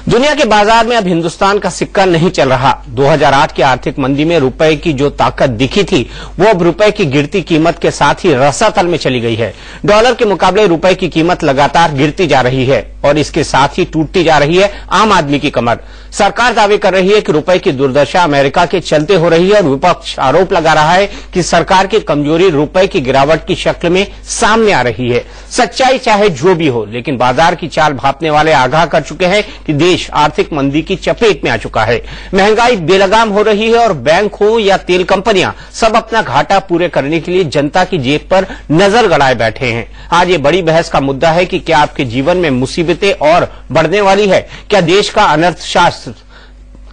दुनिया के बाजार में अब हिंदुस्तान का सिक्का नहीं चल रहा। 2008 की आर्थिक मंदी में रुपए की जो ताकत दिखी थी वो अब रुपए की गिरती कीमत के साथ ही रसातल में चली गई है। डॉलर के मुकाबले रुपए की कीमत लगातार गिरती जा रही है और इसके साथ ही टूटती जा रही है आम आदमी की कमर। सरकार दावे कर रही है कि रुपए की दुर्दशा अमेरिका के चलते हो रही है और विपक्ष आरोप लगा रहा है कि सरकार की कमजोरी रुपए की गिरावट की शक्ल में सामने आ रही है। सच्चाई चाहे जो भी हो, लेकिन बाजार की चाल भांपने वाले आगाह कर चुके हैं कि देश आर्थिक मंदी की चपेट में आ चुका है। महंगाई बेलगाम हो रही है और बैंक हो या तेल कंपनियां सब अपना घाटा पूरे करने के लिए जनता की जेब पर नजर गड़ाए बैठे हैं। आज ये बड़ी बहस का मुद्दा है कि क्या आपके जीवन में मुसीबतें और बढ़ने वाली है? क्या देश का अनर्थशास्त्र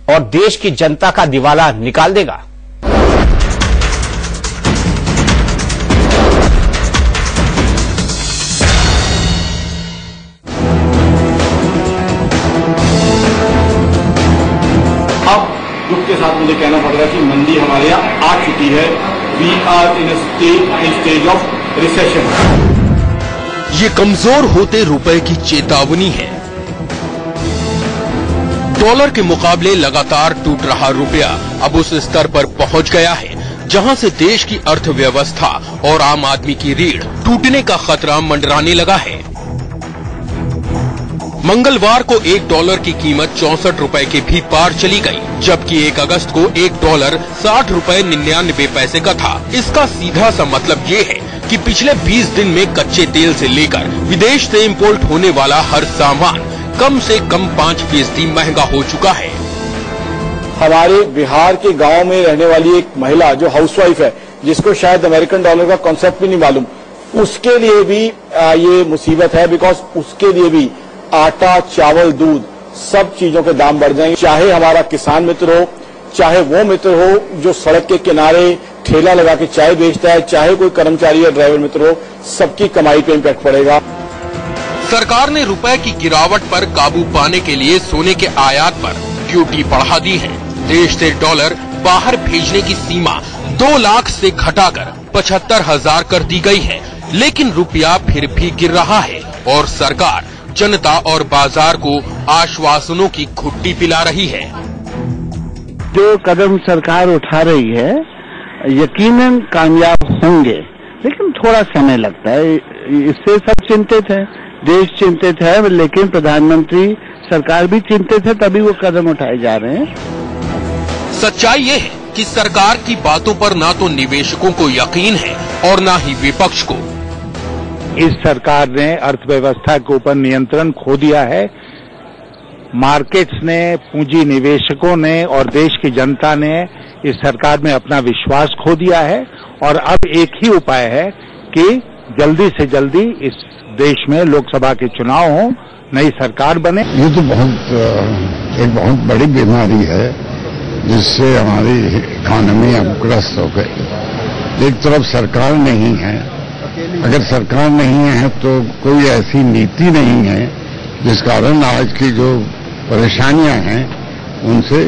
और देश की जनता का दिवाला निकाल देगा? अब दुख के साथ मुझे कहना पड़ रहा है कि मंदी हमारे यहाँ आ चुकी है। We are in stage of recession. ये कमजोर होते रुपए की चेतावनी है। डॉलर के मुकाबले लगातार टूट रहा रुपया अब उस स्तर पर पहुंच गया है जहां से देश की अर्थव्यवस्था और आम आदमी की रीढ़ टूटने का खतरा मंडराने लगा है। मंगलवार को $1 की कीमत 64 रुपए के भी पार चली गई, जबकि 1 अगस्त को $1 60 रुपए 99 पैसे का था। इसका सीधा सा मतलब ये है कि पिछले 20 दिन में कच्चे तेल से लेकर विदेश से इम्पोर्ट होने वाला हर सामान कम से कम 5% महंगा हो चुका है। हमारे बिहार के गांव में रहने वाली एक महिला जो हाउसवाइफ है, जिसको शायद अमेरिकन डॉलर का कॉन्सेप्ट भी नहीं मालूम, उसके लिए भी ये मुसीबत है। बिकॉज उसके लिए भी आटा, चावल, दूध, सब चीजों के दाम बढ़ जाएंगे। चाहे हमारा किसान मित्र हो, चाहे वो मित्र हो जो सड़क के किनारे ठेला लगा के चाय बेचता है, चाहे कोई कर्मचारी या ड्राइवर मित्र हो, सबकी कमाई पे इम्पैक्ट पड़ेगा। सरकार ने रुपए की गिरावट पर काबू पाने के लिए सोने के आयात पर ड्यूटी बढ़ा दी है। देश से डॉलर बाहर भेजने की सीमा 2 लाख से घटाकर 75,000 कर दी गई है, लेकिन रुपया फिर भी गिर रहा है और सरकार जनता और बाजार को आश्वासनों की घुट्टी पिला रही है। जो कदम सरकार उठा रही है यकीनन कामयाब होंगे, लेकिन थोड़ा समय लगता है। इससे सब चिंतित है, देश चिंतित है, लेकिन प्रधानमंत्री सरकार भी चिंतित है, तभी वो कदम उठाए जा रहे हैं। सच्चाई ये है कि सरकार की बातों पर ना तो निवेशकों को यकीन है और ना ही विपक्ष को। इस सरकार ने अर्थव्यवस्था के ऊपर नियंत्रण खो दिया है। मार्केट्स ने, पूंजी निवेशकों ने और देश की जनता ने इस सरकार में अपना विश्वास खो दिया है और अब एक ही उपाय है कि जल्दी से जल्दी इस देश में लोकसभा के चुनाव हो, नई सरकार बने। ये तो एक बहुत बड़ी बीमारी है जिससे हमारी इकोनॉमी अब ग्रस्त हो गई। एक तरफ सरकार नहीं है, अगर सरकार नहीं है तो कोई ऐसी नीति नहीं है जिस कारण आज की जो परेशानियां हैं उनसे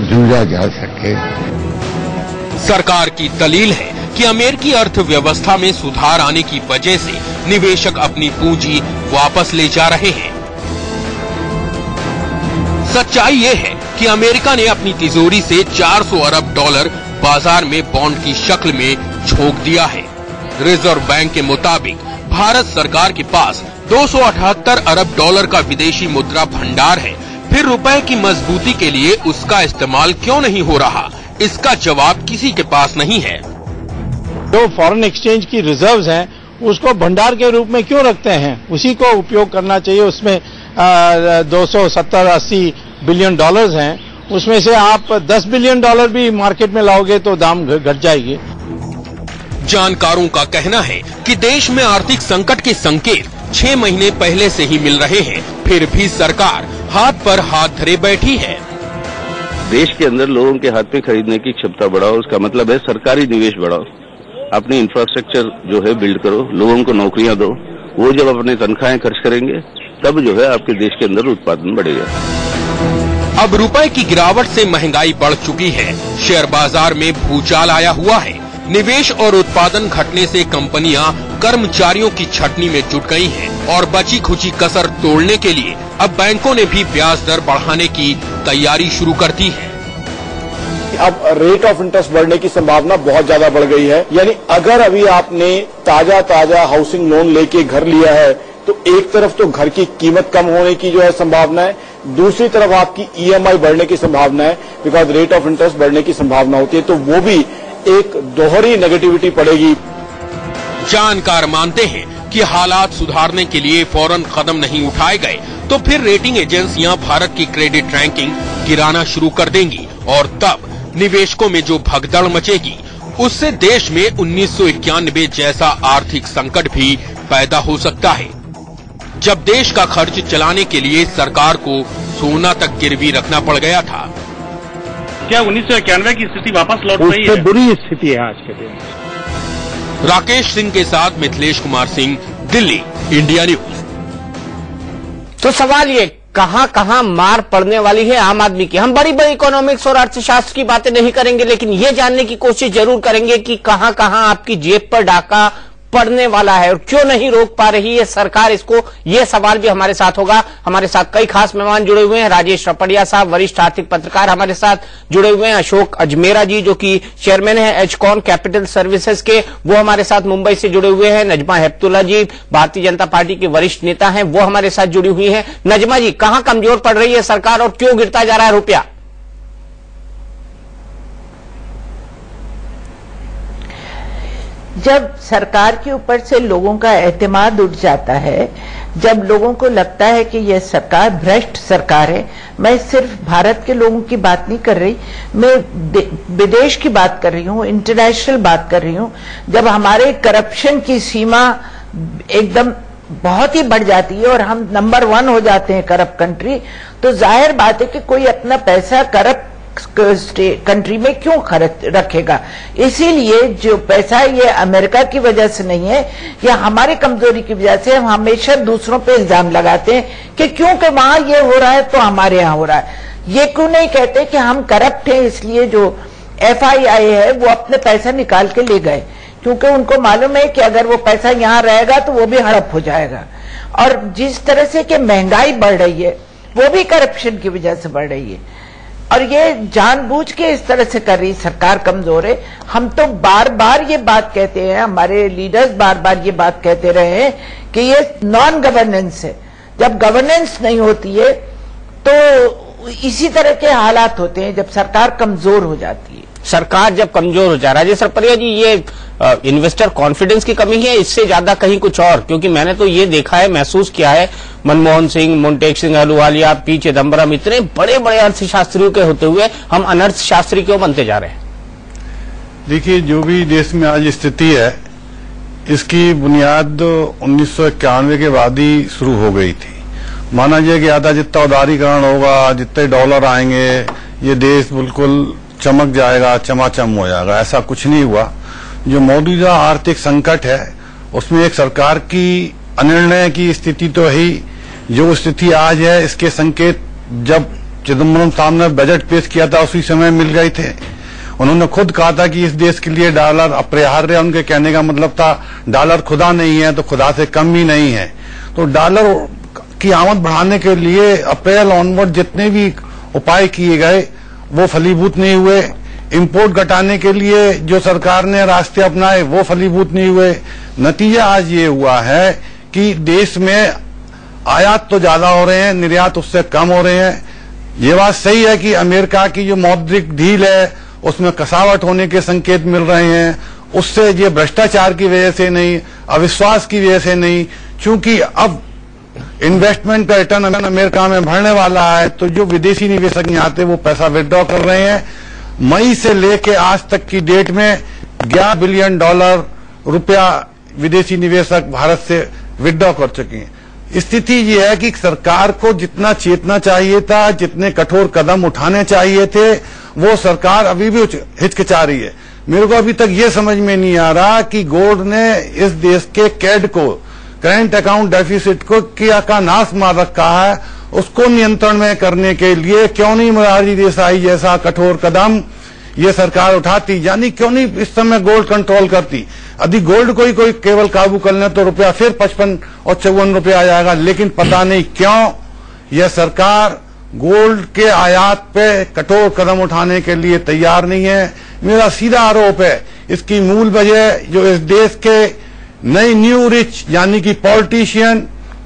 जूझा जा सके। सरकार की दलील है कि अमेरिकी अर्थव्यवस्था में सुधार आने की वजह से निवेशक अपनी पूंजी वापस ले जा रहे हैं। सच्चाई ये है कि अमेरिका ने अपनी तिजोरी से $400 अरब बाजार में बॉन्ड की शक्ल में झोंक दिया है। रिजर्व बैंक के मुताबिक भारत सरकार के पास $278 अरब का विदेशी मुद्रा भंडार है। फिर रुपए की मजबूती के लिए उसका इस्तेमाल क्यों नहीं हो रहा, इसका जवाब किसी के पास नहीं है। जो फॉरेन एक्सचेंज की रिजर्व्स हैं उसको भंडार के रूप में क्यों रखते हैं? उसी को उपयोग करना चाहिए। उसमें 270-80 बिलियन डॉलर्स हैं, उसमें से आप $10 बिलियन भी मार्केट में लाओगे तो दाम घट जाएगी। जानकारों का कहना है कि देश में आर्थिक संकट के संकेत 6 महीने पहले से ही मिल रहे हैं, फिर भी सरकार हाथ पर हाथ धरे बैठी है। देश के अंदर लोगों के हाथ में खरीदने की क्षमता बढ़ाओ, उसका मतलब है सरकारी निवेश बढ़ाओ, अपनी इंफ्रास्ट्रक्चर जो है बिल्ड करो, लोगों को नौकरियां दो। वो जब अपने तनख्वाहें खर्च करेंगे तब जो है आपके देश के अंदर उत्पादन बढ़ेगा। अब रुपए की गिरावट से महंगाई बढ़ चुकी है, शेयर बाजार में भूचाल आया हुआ है। निवेश और उत्पादन घटने से कंपनियां कर्मचारियों की छटनी में जुट गई हैं और बची खुची कसर तोड़ने के लिए अब बैंकों ने भी ब्याज दर बढ़ाने की तैयारी शुरू कर दी है। अब रेट ऑफ इंटरेस्ट बढ़ने की संभावना बहुत ज्यादा बढ़ गई है। यानी अगर अभी आपने ताजा हाउसिंग लोन लेके घर लिया है तो एक तरफ तो घर की कीमत कम होने की जो है संभावना है, दूसरी तरफ आपकी ईएमआई बढ़ने की संभावना है, बिकॉज रेट ऑफ इंटरेस्ट बढ़ने की संभावना होती है, तो वो भी एक दोहरी नेगेटिविटी पड़ेगी। जानकार मानते हैं कि हालात सुधारने के लिए फौरन कदम नहीं उठाए गए तो फिर रेटिंग एजेंसियां भारत की क्रेडिट रैंकिंग गिराना शुरू कर देंगी और तब निवेशकों में जो भगदड़ मचेगी उससे देश में 1991 जैसा आर्थिक संकट भी पैदा हो सकता है, जब देश का खर्च चलाने के लिए सरकार को सोना तक गिरवी रखना पड़ गया था। क्या 1991 की स्थिति वापस लौट रही है? बुरी स्थिति है आज के दिन। राकेश सिंह के साथ मिथिलेश कुमार सिंह, दिल्ली, इंडिया न्यूज। तो सवाल ये, कहां कहां मार पड़ने वाली है आम आदमी की। हम बड़ी बड़ी इकोनॉमिक्स और अर्थशास्त्र की बातें नहीं करेंगे, लेकिन ये जानने की कोशिश जरूर करेंगे कि कहां कहां आपकी जेब पर डाका पड़ने वाला है और क्यों नहीं रोक पा रही है सरकार इसको। ये सवाल भी हमारे साथ होगा। हमारे साथ कई खास मेहमान जुड़े हुए हैं। राजेश रपड़िया साहब, वरिष्ठ आर्थिक पत्रकार हमारे साथ जुड़े हुए हैं। अशोक अजमेरा जी, जो कि चेयरमैन है एचकॉन कैपिटल सर्विसेज के, वो हमारे साथ मुंबई से जुड़े हुए हैं। नजमा हेप्तुल्ला जी, भारतीय जनता पार्टी के वरिष्ठ नेता हैं, वो हमारे साथ जुड़ी हुई है। नजमा जी, कहां कमजोर पड़ रही है सरकार और क्यों गिरता जा रहा है रुपया? जब सरकार के ऊपर से लोगों का एतमाद उठ जाता है, जब लोगों को लगता है कि यह सरकार भ्रष्ट सरकार है, मैं सिर्फ भारत के लोगों की बात नहीं कर रही, मैं विदेश की बात कर रही हूँ, इंटरनेशनल बात कर रही हूँ, जब हमारे करप्शन की सीमा एकदम बहुत ही बढ़ जाती है और हम नंबर 1 हो जाते हैं करप्ट कंट्री, तो जाहिर बात है कि कोई अपना पैसा करप्ट कंट्री में क्यों खर्च रखेगा। इसीलिए जो पैसा ये अमेरिका की वजह से नहीं है, या हमारी कमजोरी की वजह से हम हमेशा दूसरों पे इल्जाम लगाते हैं कि क्योंकि वहां ये हो रहा है तो हमारे यहाँ हो रहा है। ये क्यों नहीं कहते कि हम करप्ट हैं, इसलिए जो FII है वो अपने पैसा निकाल के ले गए, क्योंकि उनको मालूम है कि अगर वो पैसा यहाँ रहेगा तो वो भी हड़प हो जाएगा। और जिस तरह से कि महंगाई बढ़ रही है वो भी करप्शन की वजह से बढ़ रही है, और ये जानबूझ के इस तरह से कर रही सरकार कमजोर है। हम तो बार बार ये बात कहते हैं, हमारे लीडर्स बार बार ये बात कहते रहे हैं कि ये नॉन गवर्नेंस है। जब गवर्नेंस नहीं होती है तो इसी तरह के हालात होते हैं जब सरकार कमजोर हो जाती है। सरकार जब कमजोर हो जा रहा है, राजेश रपड़िया जी, ये इन्वेस्टर कॉन्फिडेंस की कमी है, इससे ज्यादा कहीं कुछ और? क्योंकि मैंने तो ये देखा है, महसूस किया है, मनमोहन सिंह, मोन्टेक सिंह अहलूवालिया, पी चिदम्बरम, इतने बड़े बड़े अर्थशास्त्रियों के होते हुए हम अनर्थशास्त्री क्यों बनते जा रहे हैं? देखिए, जो भी देश में आज स्थिति है, इसकी बुनियाद 1991 के बाद ही शुरू हो गई थी। माना जाए कि आधा जितना उदारीकरण होगा, जितने डॉलर आएंगे, ये देश बिल्कुल चमक जाएगा, चमाचम हो जाएगा। ऐसा कुछ नहीं हुआ। जो मौजूदा आर्थिक संकट है उसमें एक सरकार की अनिर्णय की स्थिति तो है ही। जो स्थिति आज है इसके संकेत जब चिदम्बरम साहब ने बजट पेश किया था उसी समय मिल गए थे। उन्होंने खुद कहा था कि इस देश के लिए डॉलर अपरिहार्य है। उनके कहने का मतलब था डॉलर खुदा नहीं है तो खुदा से कम भी नहीं है। तो डॉलर की आमद बढ़ाने के लिए अप्रैल ऑनवर्ड जितने भी उपाय किए गए वो फलीभूत नहीं हुए। इंपोर्ट घटाने के लिए जो सरकार ने रास्ते अपनाए वो फलीभूत नहीं हुए। नतीजा आज ये हुआ है कि देश में आयात तो ज्यादा हो रहे हैं, निर्यात उससे कम हो रहे हैं। ये बात सही है कि अमेरिका की जो मौद्रिक ढील है उसमें कसावट होने के संकेत मिल रहे हैं। उससे ये भ्रष्टाचार की वजह से नहीं, अविश्वास की वजह से नहीं, क्योंकि अब इन्वेस्टमेंट का रिटर्न अमेरिका में बढ़ने वाला है, तो जो विदेशी निवेशक यहाँ आते वो पैसा विड्रॉ कर रहे हैं। मई से लेके आज तक की डेट में $11 बिलियन रुपया विदेशी निवेशक भारत से विड्रॉ कर चुके हैं। स्थिति ये है कि सरकार को जितना चेतना चाहिए था, जितने कठोर कदम उठाने चाहिए थे, वो सरकार अभी भी हिचकिचा रही है। मेरे को अभी तक ये समझ में नहीं आ रहा कि बोर्ड ने इस देश के कैड को, करेंट अकाउंट डेफिसिट को का नाश मार रखा है, उसको नियंत्रण में करने के लिए क्यों नहीं मोरारजी देसाई जैसा कठोर कदम ये सरकार उठाती, यानी क्यों नहीं इस समय गोल्ड कंट्रोल करती। यदि गोल्ड कोई केवल काबू कर ले तो रुपया फिर 55 और 54 रुपये आ जाएगा, लेकिन पता नहीं क्यों यह सरकार गोल्ड के आयात पे कठोर कदम उठाने के लिए तैयार नहीं है। मेरा सीधा आरोप है इसकी मूल वजह जो इस देश के नई न्यू रिच यानी कि पॉलिटिशियन,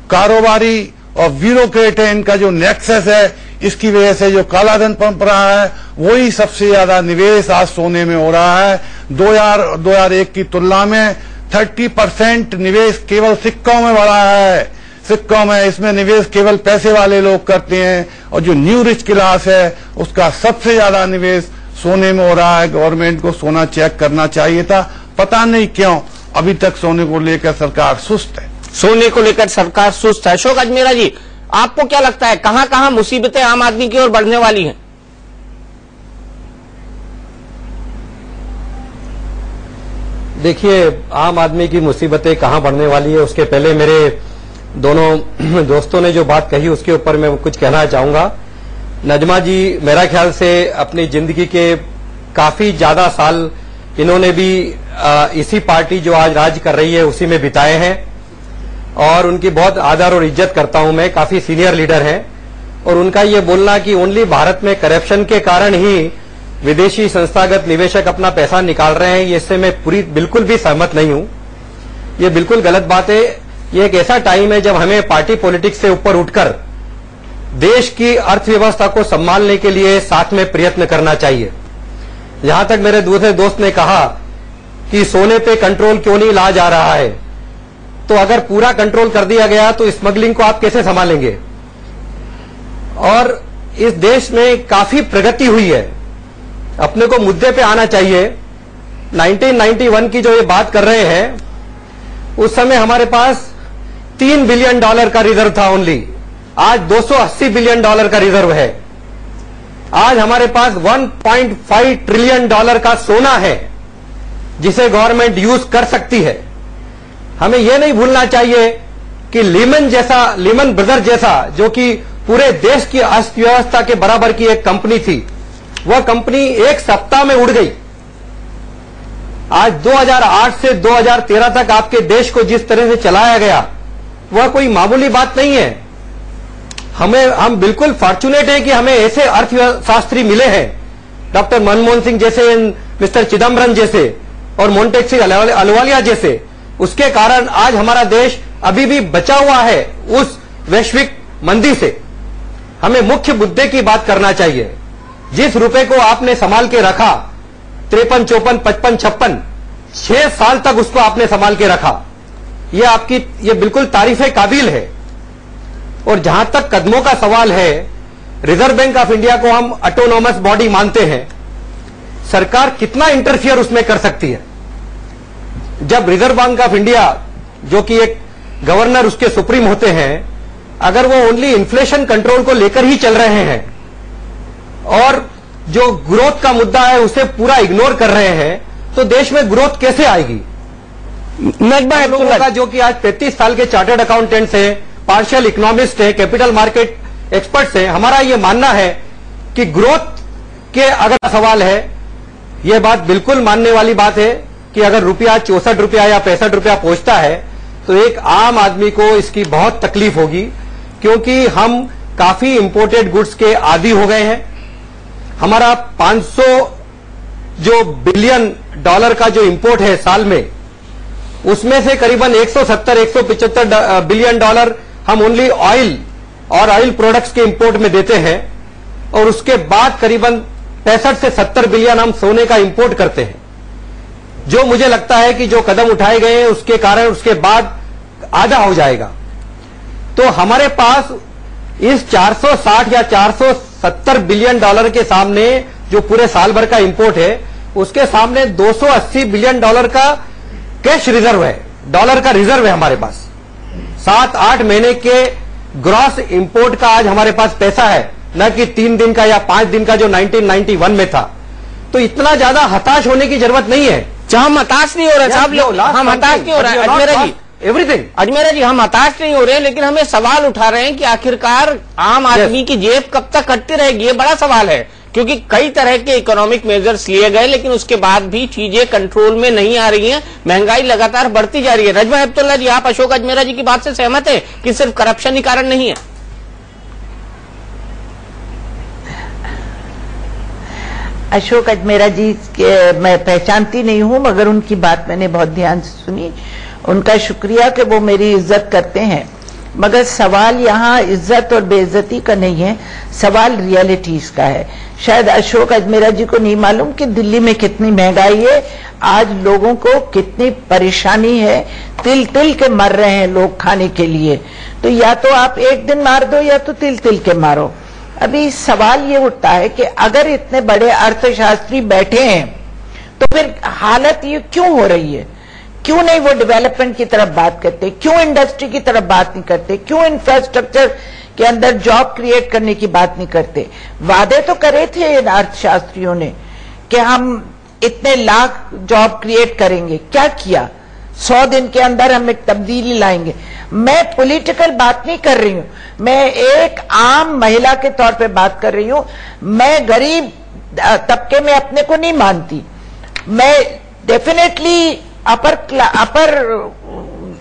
कारोबारी और ब्यूरोक्रेट है, इनका जो नेक्सस है, इसकी वजह से जो कालाधन पंप रहा है वही सबसे ज्यादा निवेश आज सोने में हो रहा है। 2001 की तुलना में 30% निवेश केवल सिक्कों में बढ़ा है। सिक्कों में इसमें निवेश केवल पैसे वाले लोग करते हैं और जो न्यू रिच क्लास है उसका सबसे ज्यादा निवेश सोने में हो रहा है। गवर्नमेंट को सोना चेक करना चाहिए था, पता नहीं क्यों अभी तक सोने को लेकर सरकार सुस्त है। सोने को लेकर सरकार सुस्त है। अशोक अजमेरा जी, आपको क्या लगता है कहां कहां मुसीबतें आम आदमी की ओर बढ़ने वाली हैं? देखिए, आम आदमी की मुसीबतें कहां बढ़ने वाली है, उसके पहले मेरे दोनों दोस्तों ने जो बात कही उसके ऊपर मैं कुछ कहना चाहूंगा। नजमा जी मेरा ख्याल से अपनी जिंदगी के काफी ज्यादा साल इन्होंने भी इसी पार्टी जो आज राज कर रही है उसी में बिताए हैं और उनकी बहुत आदर और इज्जत करता हूं मैं। काफी सीनियर लीडर हैं और उनका ये बोलना कि ओनली भारत में करप्शन के कारण ही विदेशी संस्थागत निवेशक अपना पैसा निकाल रहे हैं, ये इससे मैं बिल्कुल भी सहमत नहीं हूं। ये बिल्कुल गलत बात है। ये एक ऐसा टाइम है जब हमें पार्टी पॉलिटिक्स से ऊपर उठकर देश की अर्थव्यवस्था को संभालने के लिए साथ में प्रयत्न करना चाहिए। जहां तक मेरे दूसरे दोस्त ने कहा कि सोने पे कंट्रोल क्यों नहीं ला जा रहा है, तो अगर पूरा कंट्रोल कर दिया गया तो स्मगलिंग को आप कैसे संभालेंगे? और इस देश में काफी प्रगति हुई है, अपने को मुद्दे पे आना चाहिए। 1991 की जो ये बात कर रहे हैं, उस समय हमारे पास $3 बिलियन का रिजर्व था ओनली। आज $280 बिलियन का रिजर्व है। आज हमारे पास $1.5 ट्रिलियन का सोना है जिसे गवर्नमेंट यूज कर सकती है। हमें यह नहीं भूलना चाहिए कि लीमन ब्रदर जैसा जो कि पूरे देश की अर्थव्यवस्था के बराबर की एक कंपनी थी, वह कंपनी एक सप्ताह में उड़ गई। आज 2008 से 2013 तक आपके देश को जिस तरह से चलाया गया वह कोई मामूली बात नहीं है। हम बिल्कुल फॉर्चुनेट हैं कि हमें ऐसे अर्थशास्त्री मिले हैं, डॉक्टर मनमोहन सिंह जैसे, मिस्टर चिदम्बरम जैसे और मोंटेक्सी अहलूवालिया जैसे। उसके कारण आज हमारा देश अभी भी बचा हुआ है उस वैश्विक मंदी से। हमें मुख्य मुद्दे की बात करना चाहिए। जिस रुपए को आपने संभाल के रखा, 53, 54, 55, 56, 6 साल तक उसको आपने संभाल के रखा, ये बिल्कुल तारीफे काबिल है। और जहां तक कदमों का सवाल है, रिजर्व बैंक ऑफ इंडिया को हम ऑटोनोमस बॉडी मानते हैं। सरकार कितना इंटरफियर उसमें कर सकती है? जब रिजर्व बैंक ऑफ इंडिया जो कि एक गवर्नर उसके सुप्रीम होते हैं, अगर वो ओनली इन्फ्लेशन कंट्रोल को लेकर ही चल रहे हैं और जो ग्रोथ का मुद्दा है उसे पूरा इग्नोर कर रहे हैं, तो देश में ग्रोथ कैसे आएगी? लोगों का जो कि आज 35 साल के चार्टर्ड अकाउंटेंट्स हैं, पार्शियल इकोनॉमिस्ट है, कैपिटल मार्केट एक्सपर्ट्स हैं, हमारा ये मानना है कि ग्रोथ के अगर सवाल है, ये बात बिल्कुल मानने वाली बात है कि अगर रुपया 64 रुपया या 65 रुपया पहुंचता है तो एक आम आदमी को इसकी बहुत तकलीफ होगी, क्योंकि हम काफी इंपोर्टेड गुड्स के आदी हो गए हैं। हमारा 500 जो $बिलियन का जो इंपोर्ट है साल में, उसमें से करीबन 170-175 $बिलियन हम ओनली ऑयल और ऑयल प्रोडक्ट्स के इंपोर्ट में देते हैं और उसके बाद करीबन 65 से 70 बिलियन हम सोने का इंपोर्ट करते हैं। जो मुझे लगता है कि जो कदम उठाए गए हैं उसके कारण उसके बाद आधा हो जाएगा। तो हमारे पास इस 460 या 470 $बिलियन के सामने जो पूरे साल भर का इंपोर्ट है, उसके सामने $280 बिलियन का कैश रिजर्व है, डॉलर का रिजर्व है हमारे पास। 7-8 महीने के ग्रॉस इंपोर्ट का आज हमारे पास पैसा है, न कि 3 दिन का या 5 दिन का जो 1991 में था। तो इतना ज्यादा हताश होने की जरूरत नहीं है। हम हताश नहीं हो रहे साहब, हम हताश नहीं हो रहे अजमेरा जी, एवरीथिंग अजमेरा जी, हम हताश नहीं हो रहे, लेकिन हमें सवाल उठा रहे हैं कि आखिरकार आम आदमी की जेब कब तक कटती रहेगी? ये बड़ा सवाल है, क्योंकि कई तरह के इकोनॉमिक मेजर्स लिए गए लेकिन उसके बाद भी चीजें कंट्रोल में नहीं आ रही हैं, महंगाई लगातार बढ़ती जा रही है। नजमा हेपतुल्ला जी, आप अशोक अजमेरा जी की बात से सहमत है कि सिर्फ करप्शन ही कारण नहीं है? अशोक अजमेरा जी के मैं पहचानती नहीं हूं, मगर उनकी बात मैंने बहुत ध्यान से सुनी। उनका शुक्रिया कि वो मेरी इज्जत करते हैं, मगर सवाल यहाँ इज्जत और बेइज्जती का नहीं है, सवाल रियलिटीज का है। शायद अशोक अजमेरा जी को नहीं मालूम कि दिल्ली में कितनी महंगाई है, आज लोगों को कितनी परेशानी है, तिल तिल के मर रहे हैं लोग खाने के लिए। तो या तो आप एक दिन मार दो या तो तिल तिल के मारो। अभी सवाल ये उठता है कि अगर इतने बड़े अर्थशास्त्री बैठे हैं तो फिर हालत ये क्यों हो रही है? क्यों नहीं वो डेवलपमेंट की तरफ बात करते? क्यों इंडस्ट्री की तरफ बात नहीं करते? क्यों इंफ्रास्ट्रक्चर के अंदर जॉब क्रिएट करने की बात नहीं करते? वादे तो करे थे इन अर्थशास्त्रियों ने कि हम इतने लाख जॉब क्रिएट करेंगे, क्या किया? 100 दिन के अंदर हम एक तब्दीली लाएंगे। मैं पॉलिटिकल बात नहीं कर रही हूं, मैं एक आम महिला के तौर पे बात कर रही हूं। मैं गरीब तबके में अपने को नहीं मानती, मैं डेफिनेटली अपर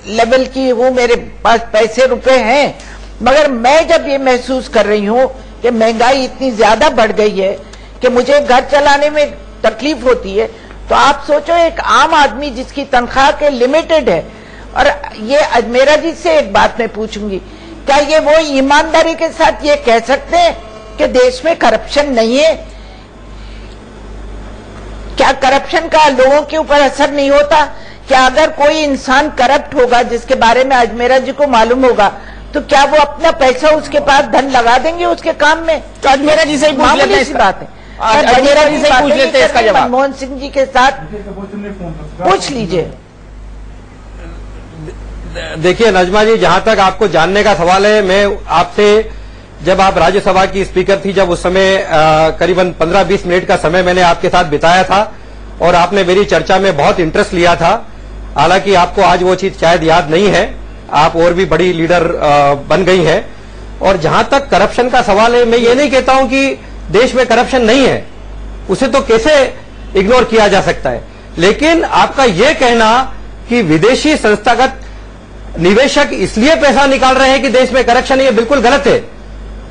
लेवल की हूं, मेरे पास पैसे रुपए हैं, मगर मैं जब ये महसूस कर रही हूं कि महंगाई इतनी ज्यादा बढ़ गई है कि मुझे घर चलाने में तकलीफ होती है, तो आप सोचो एक आम आदमी जिसकी तनख्वाह के लिमिटेड है। और ये अजमेरा जी से एक बात मैं पूछूंगी, क्या ये वो ईमानदारी के साथ ये कह सकते हैं कि देश में करप्शन नहीं है? क्या करप्शन का लोगों के ऊपर असर नहीं होता? क्या अगर कोई इंसान करप्ट होगा जिसके बारे में अजमेरा जी को मालूम होगा, तो क्या वो अपना पैसा उसके पास धन लगा देंगे उसके काम में? तो अजमेरा जी से ही पूछ लेते हैं इसका बात है, अजमेरा जी से पूछ लेते हैं इसका जवाब। मनमोहन सिंह जी के साथ पूछ लीजिए। देखिए नजमा जी, जहां तक आपको जानने का सवाल है, मैं आपसे जब आप राज्यसभा की स्पीकर थी, जब उस समय करीबन 15-20 मिनट का समय मैंने आपके साथ बिताया था और आपने मेरी चर्चा में बहुत इंटरेस्ट लिया था। हालांकि आपको आज वो चीज शायद याद नहीं है, आप और भी बड़ी लीडर बन गई हैं। और जहां तक करप्शन का सवाल है, मैं ये नहीं कहता हूं कि देश में करप्शन नहीं है, उसे तो कैसे इग्नोर किया जा सकता है। लेकिन आपका यह कहना कि विदेशी संस्थागत निवेशक इसलिए पैसा निकाल रहे हैं कि देश में करप्शन है, ये बिल्कुल गलत है।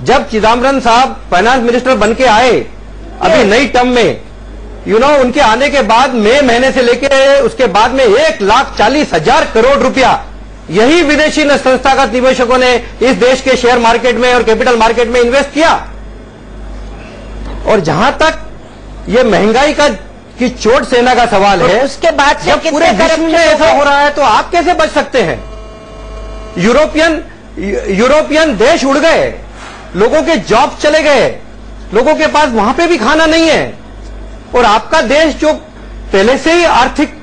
जब चिदम्बरम साहब फाइनेंस मिनिस्टर बन के आए अभी नई टर्म में, उनके आने के बाद मई महीने से लेकर उसके बाद में 1,40,000 करोड़ रुपया यही विदेशी संस्थागत निवेशकों ने इस देश के शेयर मार्केट में और कैपिटल मार्केट में इन्वेस्ट किया। और जहां तक ये महंगाई की चोट सेना का सवाल है, उसके बाद से जब पूरे विश्व में ऐसा हो रहा है तो आप कैसे बच सकते हैं? यूरोपियन देश उड़ गए, लोगों के जॉब चले गए, लोगों के पास वहां पे भी खाना नहीं है, और आपका देश जो पहले से ही आर्थिक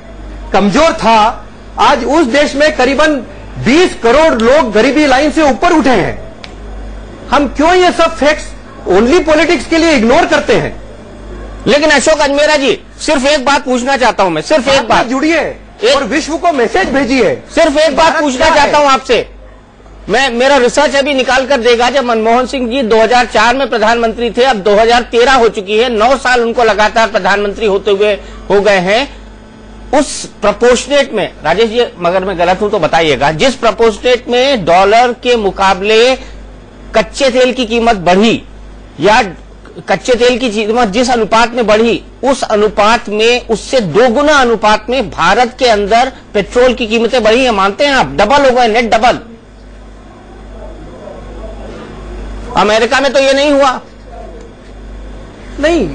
कमजोर था, आज उस देश में करीबन 20 करोड़ लोग गरीबी लाइन से ऊपर उठे हैं। हम क्यों ये सब फैक्ट्स ओनली पॉलिटिक्स के लिए इग्नोर करते हैं? लेकिन अशोक अजमेरा जी, सिर्फ एक बात पूछना चाहता हूं मैं, सिर्फ एक बात, जुड़िए और विश्व को मैसेज भेजिए। सिर्फ एक बात पूछना चाहता हूं आपसे, मेरा रिसर्च अभी निकाल कर देगा। जब मनमोहन सिंह जी 2004 में प्रधानमंत्री थे, अब 2013 हो चुकी है, 9 साल उनको लगातार प्रधानमंत्री होते हुए हो गए हैं। उस प्रपोर्शनेट में, राजेश जी मगर मैं गलत हूं तो बताइएगा, जिस प्रपोर्शनेट में डॉलर के मुकाबले कच्चे तेल की कीमत बढ़ी या कच्चे तेल की कीमत जिस अनुपात में बढ़ी, उस अनुपात में, उससे 2 गुना अनुपात में भारत के अंदर पेट्रोल की कीमतें बढ़ी हैं। मानते हैं आप? डबल हो गए, नेट डबल। अमेरिका में तो ये नहीं हुआ। नहीं,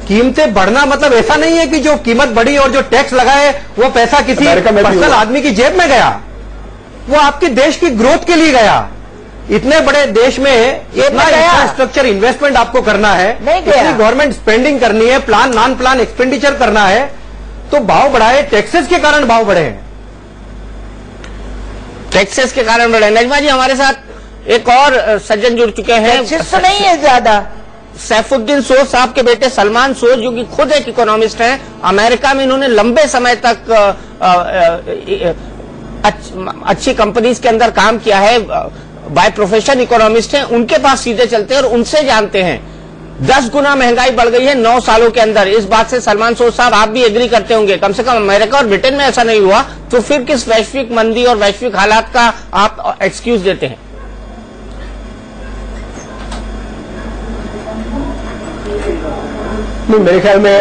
कीमतें बढ़ना मतलब ऐसा नहीं है कि जो कीमत बढ़ी और जो टैक्स लगाए वो पैसा किसी पर्सनल आदमी की जेब में गया, वो आपके देश की ग्रोथ के लिए गया। इतने बड़े देश में इतना इंफ्रास्ट्रक्चर इन्वेस्टमेंट आपको करना है, इतनी गवर्नमेंट स्पेंडिंग करनी है, प्लान नॉन प्लान एक्सपेंडिचर करना है, तो भाव बढ़ाए, टैक्सेस के कारण भाव बढ़े हैं। टैक्सेस के कारण बढ़े। नजमा जी, हमारे साथ एक और सज्जन जुड़ चुके हैं। टैक्सेस तो नहीं है ज्यादा। सैफुद्दीन सोज साहब के बेटे सलमान सोज, जो कि खुद एक इकोनॉमिस्ट हैं, अमेरिका में इन्होंने लंबे समय तक अच्छी कंपनीज के अंदर काम किया है। बाय प्रोफेशन इकोनॉमिस्ट हैं, उनके पास सीधे चलते हैं और उनसे जानते हैं। 10 गुना महंगाई बढ़ गई है 9 सालों के अंदर। इस बात से सलमान सोज साहब आप भी एग्री करते होंगे। कम से कम अमेरिका और ब्रिटेन में ऐसा नहीं हुआ, तो फिर किस वैश्विक मंदी और वैश्विक हालात का आप एक्सक्यूज देते हैं? नहीं, मेरे ख्याल में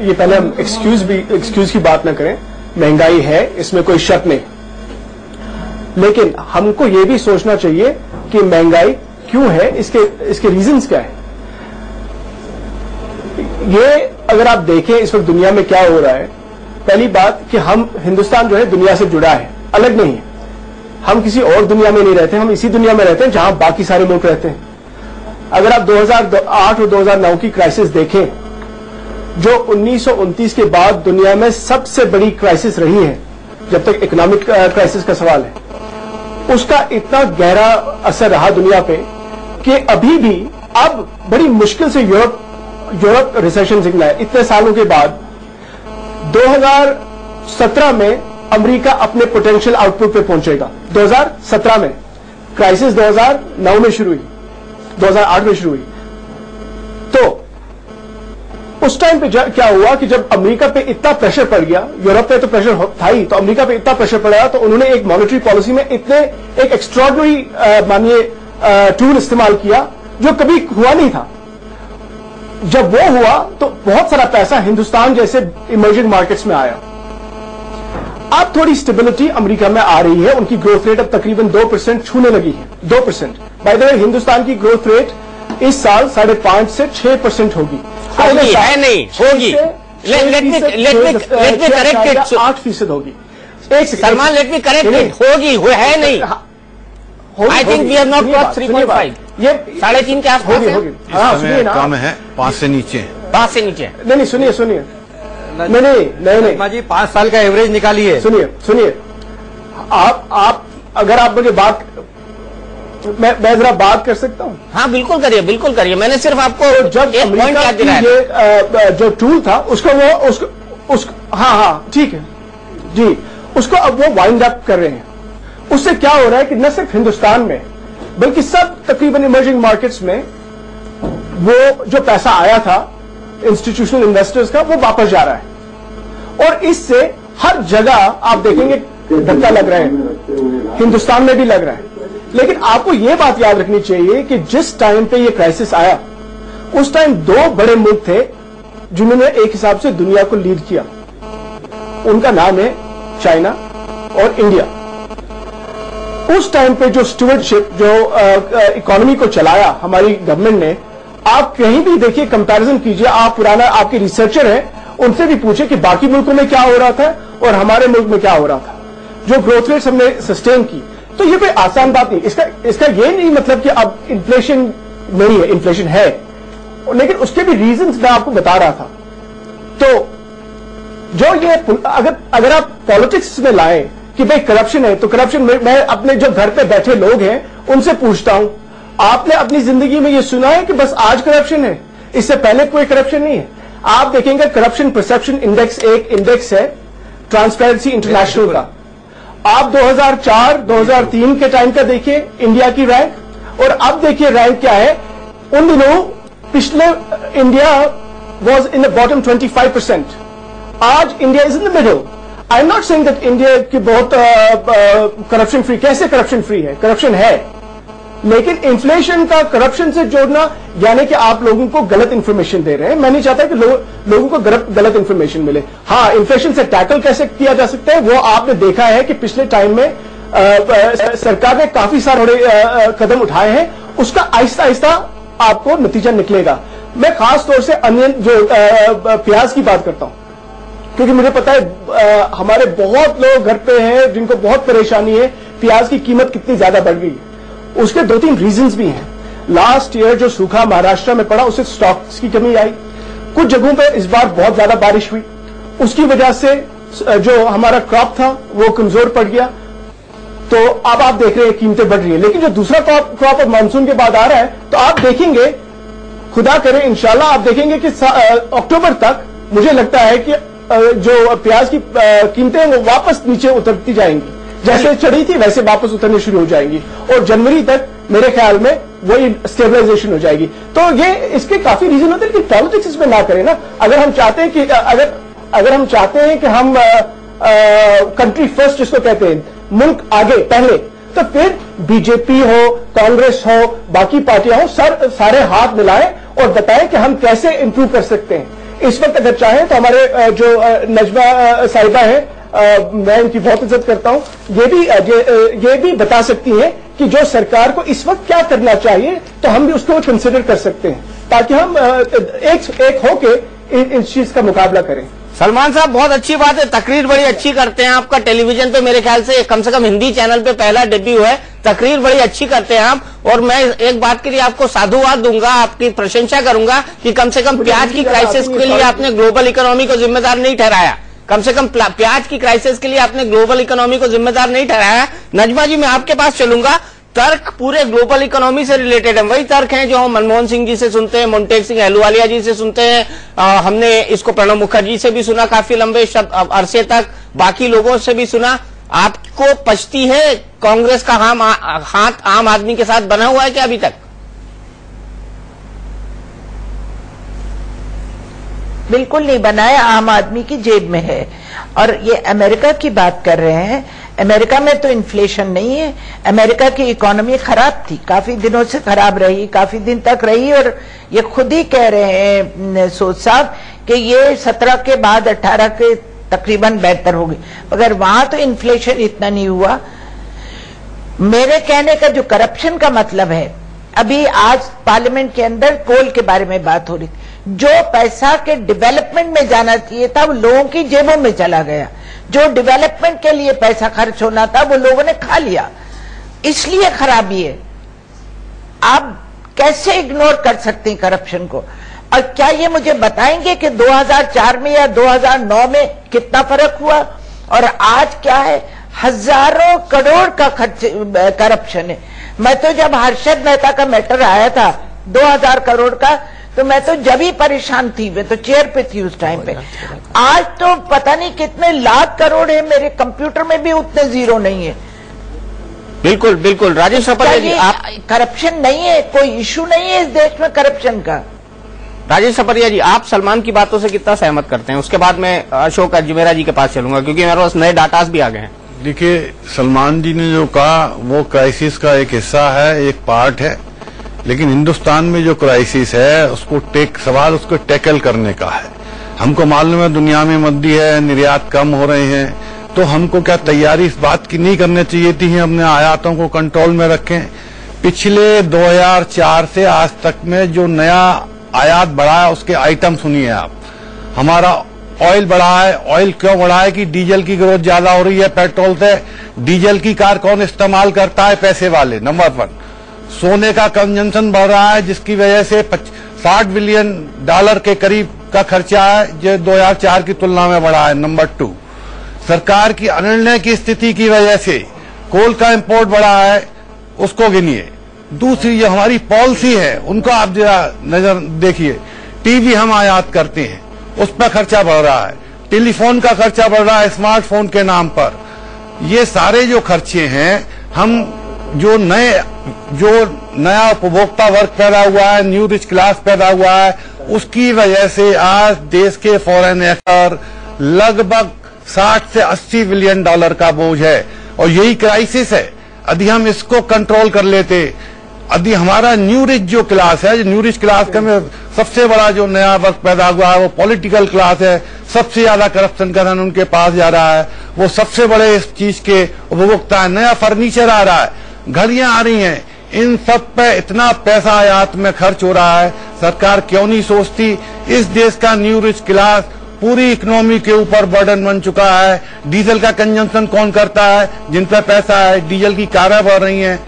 ये पहले हम एक्सक्यूज की बात ना करें। महंगाई है, इसमें कोई शक नहीं, लेकिन हमको ये भी सोचना चाहिए कि महंगाई क्यों है, इसके रीजंस क्या है। ये अगर आप देखें इस वक्त दुनिया में क्या हो रहा है, पहली बात कि हम हिंदुस्तान जो है दुनिया से जुड़ा है, अलग नहीं है। हम किसी और दुनिया में नहीं रहते, हम इसी दुनिया में रहते हैं जहां बाकी सारे मुल्क रहते हैं। अगर आप 2008 और 2009 की क्राइसिस देखें, जो 1929 के बाद दुनिया में सबसे बड़ी क्राइसिस रही है, जब तक इकोनॉमिक क्राइसिस का सवाल है, उसका इतना गहरा असर रहा दुनिया पे कि अभी भी अब बड़ी मुश्किल से यूरोप रिसेशन निकला है। इतने सालों के बाद 2017 में अमेरिका अपने पोटेंशियल आउटपुट पे पहुंचेगा। 2017 में क्राइसिस 2009 में शुरू हुई, 2008 में शुरू हुई। तो उस टाइम पे क्या हुआ कि जब अमेरिका पे इतना प्रेशर पड़ गया, यूरोप पे तो प्रेशर था ही, तो अमेरिका पे इतना प्रेशर पड़ा तो उन्होंने एक मॉनेटरी पॉलिसी में एक एक्स्ट्राऑर्डिनरी मानिए टूल इस्तेमाल किया जो कभी हुआ नहीं था। जब वो हुआ तो बहुत सारा पैसा हिंदुस्तान जैसे इमर्जिंग मार्केट्स में आया। अब थोड़ी स्टेबिलिटी अमेरिका में आ रही है, उनकी ग्रोथ रेट अब तकरीबन 2% छूने लगी है। 2%। बाय द वे हिंदुस्तान की ग्रोथ रेट इस साल 5.5 से 6% होगी। होगी है नहीं होगी, लेट मी करेक्ट इट। 8% होगी। Salman, let me correct it, होगी है नहीं। I think we have not cross 3.5, ये 3.5 के आसपास है। कम है, 5 से नीचे। 5 से नीचे नहीं, सुनिए नहीं, जी 5 साल का एवरेज निकालिए। सुनिए, आप अगर आप मुझे बात, मैं जरा बात कर सकता हूं? हाँ बिल्कुल करिए। मैंने सिर्फ आपको जब अमेरिका की ये जो टूल था उसको हाँ ठीक है जी, उसको अब वो वाइंड अप कर रहे हैं। उससे क्या हो रहा है कि न सिर्फ हिंदुस्तान में बल्कि सब तकरीबन इमर्जिंग मार्केट्स में वो जो पैसा आया था इंस्टीट्यूशनल इन्वेस्टर्स का, वो वापस जा रहा है। और इससे हर जगह आप देखेंगे धक्का लग रहा है, हिंदुस्तान में भी लग रहा है। लेकिन आपको यह बात याद रखनी चाहिए कि जिस टाइम पे ये क्राइसिस आया, उस टाइम 2 बड़े मुल्क थे जिन्होंने एक हिसाब से दुनिया को लीड किया। उनका नाम है चाइना और इंडिया। उस टाइम पे जो स्टुवर्डशिप, जो इकोनॉमी को चलाया हमारी गवर्नमेंट ने, आप कहीं भी देखिए, कंपैरिजन कीजिए, आप पुराना आपके रिसर्चर हैं, उनसे भी पूछे कि बाकी मुल्कों में क्या हो रहा था और हमारे मुल्क में क्या हो रहा था। जो ग्रोथ रेट्स हमने सस्टेन की, तो ये कोई आसान बात नहीं। इसका ये नहीं मतलब कि अब इन्फ्लेशन नहीं है, इन्फ्लेशन है, लेकिन उसके भी रीजंस मैं आपको बता रहा था। तो जो ये अगर आप पॉलिटिक्स में लाएं कि भाई करप्शन है, तो करप्शन में मैं अपने जो घर पे बैठे लोग हैं उनसे पूछता हूं, आपने अपनी जिंदगी में ये सुना है कि बस आज करप्शन है, इससे पहले कोई करप्शन नहीं है? आप देखेंगे करप्शन परसेप्शन इंडेक्स एक इंडेक्स है ट्रांसपेरेंसी इंटरनेशनल का। आप 2004-2003 के टाइम का देखिए इंडिया की रैंक, और अब देखिए रैंक क्या है। उन दिनों पिछले India was in the bottom 25%, आज India is in the middle. I am not saying that India की बहुत करप्शन फ्री, कैसे करप्शन फ्री है? करप्शन है, लेकिन इन्फ्लेशन का करप्शन से जोड़ना यानी कि आप लोगों को गलत इंफॉर्मेशन दे रहे हैं। मैं नहीं चाहता कि लोगों को गलत इंफॉर्मेशन मिले। हाँ, इन्फ्लेशन से टैकल कैसे किया जा सकता है, वो आपने देखा है कि पिछले टाइम में सरकार ने काफी सारे कदम उठाए हैं, उसका आहिस्ता आहिस्ता आपको नतीजा निकलेगा। मैं खास तौर से अनियन जो प्याज की बात करता हूं, क्योंकि मुझे पता है हमारे बहुत लोग घर पे हैं जिनको बहुत परेशानी है, प्याज की कीमत कितनी ज्यादा बढ़ गई है। उसके 2-3 रीजंस भी हैं। लास्ट ईयर जो सूखा महाराष्ट्र में पड़ा, उससे स्टॉक्स की कमी आई। कुछ जगहों पे इस बार बहुत ज्यादा बारिश हुई, उसकी वजह से जो हमारा क्रॉप था वो कमजोर पड़ गया। तो अब आप देख रहे हैं कीमतें बढ़ रही है। लेकिन जो दूसरा क्रॉप अब मानसून के बाद आ रहा है, तो आप देखेंगे, खुदा करे इंशाल्लाह आप देखेंगे कि अक्टूबर तक मुझे लगता है कि जो प्याज की कीमतें वो वापस नीचे उतरती जाएंगी। जैसे चढ़ी थी वैसे वापस उतरनी शुरू हो जाएंगी और जनवरी तक मेरे ख्याल में वही स्टेबलाइजेशन हो जाएगी। तो ये इसके काफी रीजन होते हैं कि पॉलिटिक्स इसमें ना करें ना। अगर हम चाहते हैं कि अगर हम चाहते हैं कि हम कंट्री फर्स्ट जिसको कहते हैं, मुल्क आगे पहले, तो फिर बीजेपी हो, कांग्रेस हो, बाकी पार्टियां हो, सारे हाथ मिलाएं और बताएं कि हम कैसे इंप्रूव कर सकते हैं। इस वक्त अगर चाहें तो हमारे जो नजमा साहिबा है, मैं इनकी बहुत इज्जत करता हूं, ये भी बता सकती हैं कि जो सरकार को इस वक्त क्या करना चाहिए, तो हम भी उसको कंसिडर कर सकते हैं ताकि हम एक होके इस चीज का मुकाबला करें। सलमान साहब, बहुत अच्छी बात है, तकरीर बड़ी अच्छी करते हैं। आपका टेलीविजन पे मेरे ख्याल से कम हिंदी चैनल पे पहला डेब्यू है। तकरीर बड़ी अच्छी करते हैं आप, और मैं एक बात के लिए आपको साधुवाद दूंगा, आपकी प्रशंसा करूंगा कि कम से कम प्याज की क्राइसिस के लिए आपने ग्लोबल इकोनॉमी को जिम्मेदार नहीं ठहराया। कम से कम प्याज की क्राइसिस के लिए आपने ग्लोबल इकोनॉमी को जिम्मेदार नहीं ठहराया। नजमा जी, मैं आपके पास चलूंगा। तर्क पूरे ग्लोबल इकोनॉमी से रिलेटेड है, वही तर्क हैं जो हम मनमोहन सिंह जी से सुनते हैं, मोन्टेक सिंह अहलुवालिया जी से सुनते हैं, हमने इसको प्रणब मुखर्जी से भी सुना काफी लंबे अरसे तक, बाकी लोगों से भी सुना। आपको पछती है कांग्रेस का हाथ आम आदमी के साथ बना हुआ है क्या अभी तक? बिल्कुल नहीं बनाया, आम आदमी की जेब में है। और ये अमेरिका की बात कर रहे हैं, अमेरिका में तो इन्फ्लेशन नहीं है। अमेरिका की इकोनॉमी खराब थी, काफी दिनों से खराब रही, काफी दिन तक रही, और ये खुद ही कह रहे हैं सोच साहब कि ये 17 के बाद 18 के तकरीबन बेहतर होगी, मगर वहां तो इन्फ्लेशन इतना नहीं हुआ। मेरे कहने का जो करप्शन का मतलब है, अभी आज पार्लियामेंट के अंदर कोल के बारे में बात हो रही थी, जो पैसा के डेवलपमेंट में जाना चाहिए था वो लोगों की जेबों में चला गया। जो डेवलपमेंट के लिए पैसा खर्च होना था वो लोगों ने खा लिया, इसलिए खराबी है। आप कैसे इग्नोर कर सकते हैं करप्शन को? और क्या ये मुझे बताएंगे कि 2004 में या 2009 में कितना फर्क हुआ और आज क्या है? हजारों करोड़ का खर्च करप्शन है। मैं तो जब हर्षद मेहता का मैटर आया था 2000 करोड़ का, तो मैं तो जब ही परेशान थी, मैं तो चेयर पे थी उस टाइम पे। आज तो पता नहीं कितने लाख करोड़ है, मेरे कंप्यूटर में भी उतने जीरो नहीं है। बिल्कुल बिल्कुल। राजेश सपरिया जी, आप करप्शन नहीं है, कोई इशू नहीं है इस देश में करप्शन का। राजेश सपरिया जी, आप सलमान की बातों से कितना सहमत करते हैं? उसके बाद मैं अशोक अजमेरा जी के पास चलूंगा क्योंकि मेरे पास नए डाटास भी आ गए हैं। देखिए, सलमान जी ने जो कहा वो क्राइसिस का एक हिस्सा है, एक पार्ट है, लेकिन हिंदुस्तान में जो क्राइसिस है उसको टैकल करने का है। हमको मालूम है दुनिया में मंदी है, निर्यात कम हो रहे हैं, तो हमको क्या तैयारी इस बात की नहीं करनी चाहिए थी अपने आयातों को कंट्रोल में रखें? पिछले 2004 से आज तक में जो नया आयात बढ़ा है उसके आइटम सुनिए आप। हमारा ऑयल बढ़ा है। ऑयल क्यों बढ़ा है? कि डीजल की ग्रोथ ज्यादा हो रही है पेट्रोल से। डीजल की कार कौन इस्तेमाल करता है? पैसे वाले, नंबर 1। सोने का कंजम्पशन बढ़ रहा है जिसकी वजह से $60 बिलियन के करीब का खर्चा है जो 2004 की तुलना में बढ़ा है, नंबर 2। सरकार की अनिर्णय की स्थिति की वजह से कोल का इंपोर्ट बढ़ा है, उसको गिनिए। दूसरी जो हमारी पॉलिसी है उनको आप जरा नजर देखिए। टीवी हम आयात करते हैं, उस पर खर्चा बढ़ रहा है, टेलीफोन का खर्चा बढ़ रहा है स्मार्टफोन के नाम पर। ये सारे जो खर्चे हैं, हम जो नया उपभोक्ता वर्ग पैदा हुआ है, न्यू रिच क्लास पैदा हुआ है, उसकी वजह से आज देश के फॉरेन एक्टर लगभग 60 से $80 बिलियन का बोझ है और यही क्राइसिस है। यदि हम इसको कंट्रोल कर लेते, यदि हमारा न्यू रिच जो क्लास है, न्यू रिच क्लास का में सबसे बड़ा जो नया वर्ग पैदा हुआ है वो पॉलिटिकल क्लास है, सबसे ज्यादा करप्शन का धन उनके पास जा रहा है, वो सबसे बड़े इस चीज के उपभोक्ता है। नया फर्नीचर आ रहा है, घड़ियां आ रही हैं, इन सब पे इतना पैसा आयात में खर्च हो रहा है। सरकार क्यों नहीं सोचती? इस देश का न्यू रिच क्लास पूरी इकोनॉमी के ऊपर बर्डन बन चुका है। डीजल का कंजम्पशन कौन करता है? जिन पे पैसा है। डीजल की कारें बढ़ रही हैं,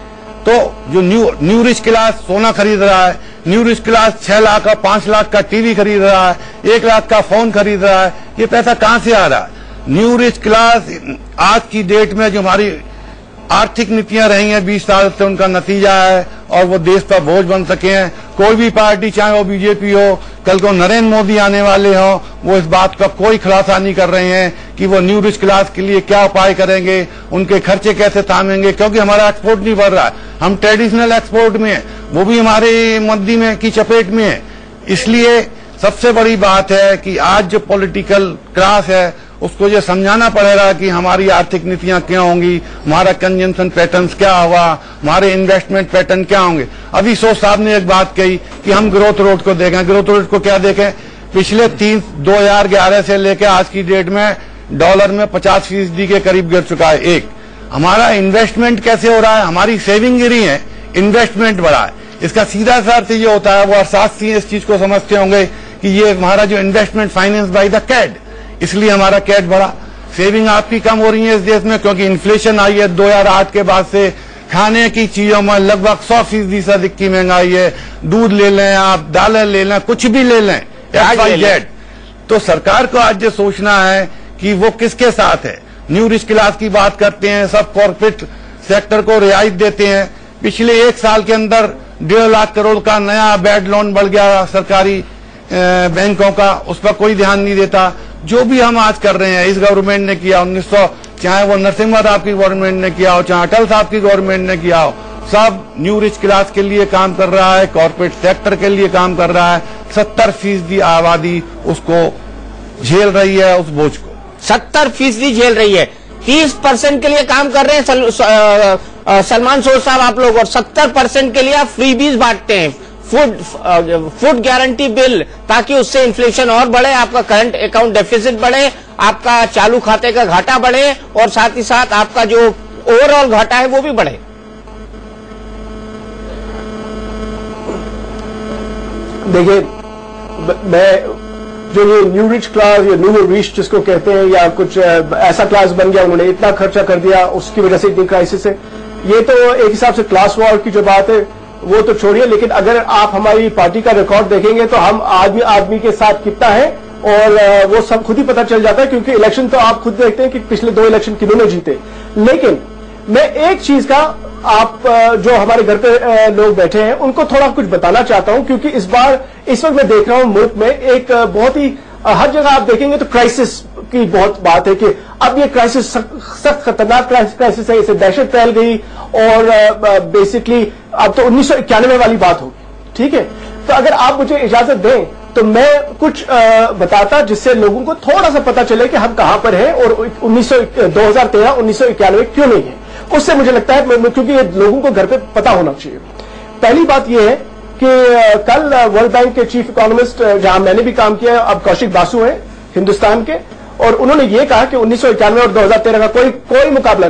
तो जो न्यू रिच क्लास सोना खरीद रहा है, न्यू रिच क्लास 6 लाख का 5 लाख का टीवी खरीद रहा है, 1 लाख का फोन खरीद रहा है। ये पैसा कहां से आ रहा है? न्यू रिच क्लास आज की डेट में जो हमारी आर्थिक नीतियां रही हैं 20 साल से, उनका नतीजा है और वो देश पर बोझ बन सके हैं। कोई भी पार्टी, चाहे वो बीजेपी हो, कल को नरेंद्र मोदी आने वाले हो, वो इस बात का कोई खुलासा नहीं कर रहे हैं कि वो न्यू रिच क्लास के लिए क्या उपाय करेंगे, उनके खर्चे कैसे थामेंगे, क्योंकि हमारा एक्सपोर्ट नहीं बढ़ रहा है। हम ट्रेडिशनल एक्सपोर्ट में है, वो भी हमारे मंदी में की चपेट में है। इसलिए सबसे बड़ी बात है कि आज जो पॉलिटिकल क्लास है उसको ये समझाना पड़ेगा कि हमारी आर्थिक नीतियां क्या होंगी, हमारा कंजम्पशन पैटर्न्स क्या होगा, हमारे इन्वेस्टमेंट पैटर्न क्या होंगे। अभी सोच साहब ने एक बात कही कि हम ग्रोथ रेट को देखें। ग्रोथ रेट को क्या देखें? पिछले 2011 से लेकर आज की डेट में डॉलर में 50% के करीब गिर चुका है। एक हमारा इन्वेस्टमेंट कैसे हो रहा है, हमारी सेविंग गिरी है, इन्वेस्टमेंट बढ़ा है। इसका सीधा सा अर्थ ये होता है, वो अर्थशास्त्री इस चीज को समझते होंगे कि ये हमारा जो investment finance by the CAD, इसलिए हमारा कैड बढ़ा। सेविंग आपकी कम हो रही है इस देश में, क्योंकि इन्फ्लेशन आई है 2008 के बाद से। खाने की चीजों में लगभग 100% से अधिक की महंगाई है। दूध ले लें आप, दालें ले लें, कुछ भी ले लें, XYZ। तो सरकार को आज ये सोचना है कि वो किसके साथ है। न्यू रिच क्लास की बात करते हैं, सब कॉर्पोरेट सेक्टर को रियायत देते हैं। पिछले 1 साल के अंदर 1.5 लाख करोड़ का नया बैड लोन बढ़ गया सरकारी बैंकों का, उस पर कोई ध्यान नहीं देता। जो भी हम आज कर रहे हैं, इस गवर्नमेंट ने किया, 1900 चाहे वो नरसिम्हा राव की गवर्नमेंट ने किया हो, चाहे अटल साहब की गवर्नमेंट ने किया हो, सब न्यू रिच क्लास के लिए काम कर रहा है, कॉर्पोरेट सेक्टर के लिए काम कर रहा है। 70% आबादी उसको झेल रही है, उस बोझ को 70% झेल रही है। 30% के लिए काम कर रहे हैं सलमान सोच साहब आप लोग, और 70% के लिए आप फ्रीबीज बांटते हैं, फूड गारंटी बिल, ताकि उससे इन्फ्लेशन और बढ़े, आपका करंट अकाउंट डेफिसिट बढ़े, आपका चालू खाते का घाटा बढ़े, और साथ ही साथ आपका जो ओवरऑल घाटा है वो भी बढ़े। देखिए, मैं जो ये न्यू रिच क्लास या न्यू रिच जिसको कहते हैं, या कुछ ऐसा क्लास बन गया, उन्होंने इतना खर्चा कर दिया, उसकी वजह से इतनी क्राइसिस है, ये तो एक हिसाब से क्लास वॉर की जो बात है वो तो छोड़िए। लेकिन अगर आप हमारी पार्टी का रिकॉर्ड देखेंगे तो हम आदमी आदमी के साथ कितना है, और वो सब खुद ही पता चल जाता है, क्योंकि इलेक्शन तो आप खुद देखते हैं कि पिछले 2 इलेक्शन किन्होंने जीते। लेकिन मैं एक चीज का, आप जो हमारे घर पे लोग बैठे हैं उनको थोड़ा कुछ बताना चाहता हूं, क्योंकि इस वक्त मैं देख रहा हूं मुल्क में एक बहुत ही, हर जगह आप देखेंगे तो क्राइसिस की बहुत बात है कि अब ये क्राइसिस सख्त खतरनाक क्राइसिस है, इसे दहशत फैल गई, और बेसिकली अब तो 1991 वाली बात होगी। ठीक है, तो अगर आप मुझे इजाजत दें तो मैं कुछ बताता जिससे लोगों को थोड़ा सा पता चले कि हम कहां पर हैं, और 2013 1991 क्यों नहीं है। उससे मुझे लगता है, क्योंकि ये लोगों को घर पे पता होना चाहिए। पहली बात यह है कि कल वर्ल्ड बैंक के चीफ इकोनॉमिस्ट, जहां मैंने भी काम किया, अब कौशिक बासु हैं हिंदुस्तान के, और उन्होंने ये कहा कि 1991 और 2013 का कोई मुकाबला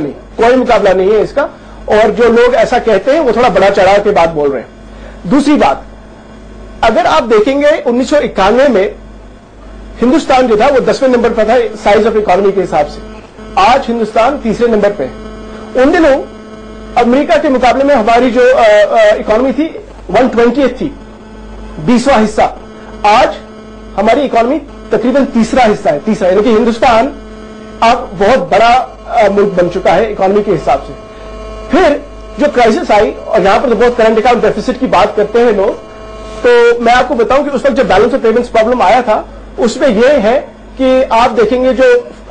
नहीं है इसका, और जो लोग ऐसा कहते हैं वो थोड़ा बड़ा चढ़ाव के बात बोल रहे हैं। दूसरी बात, अगर आप देखेंगे 1991 में हिंदुस्तान जो था वो 10वें नंबर पर था साइज ऑफ इकोनॉमी के हिसाब से, आज हिंदुस्तान 3रे नंबर पे है। उन दिनों अमेरिका के मुकाबले में हमारी जो इकोनॉमी थी 120th थी, 20वां हिस्सा। आज हमारी इकोनॉमी तकरीबन 3रा हिस्सा है, यानी कि हिंदुस्तान अब बहुत बड़ा मुल्क बन चुका है इकोनॉमी के हिसाब से। फिर जो क्राइसिस आई, और यहां पर तो बहुत करंट अकाउंट डेफिसिट की बात करते हैं लोग, तो मैं आपको बताऊं कि उस वक्त जब बैलेंस ऑफ पेमेंट्स प्रॉब्लम आया था, उसमें यह है कि आप देखेंगे जो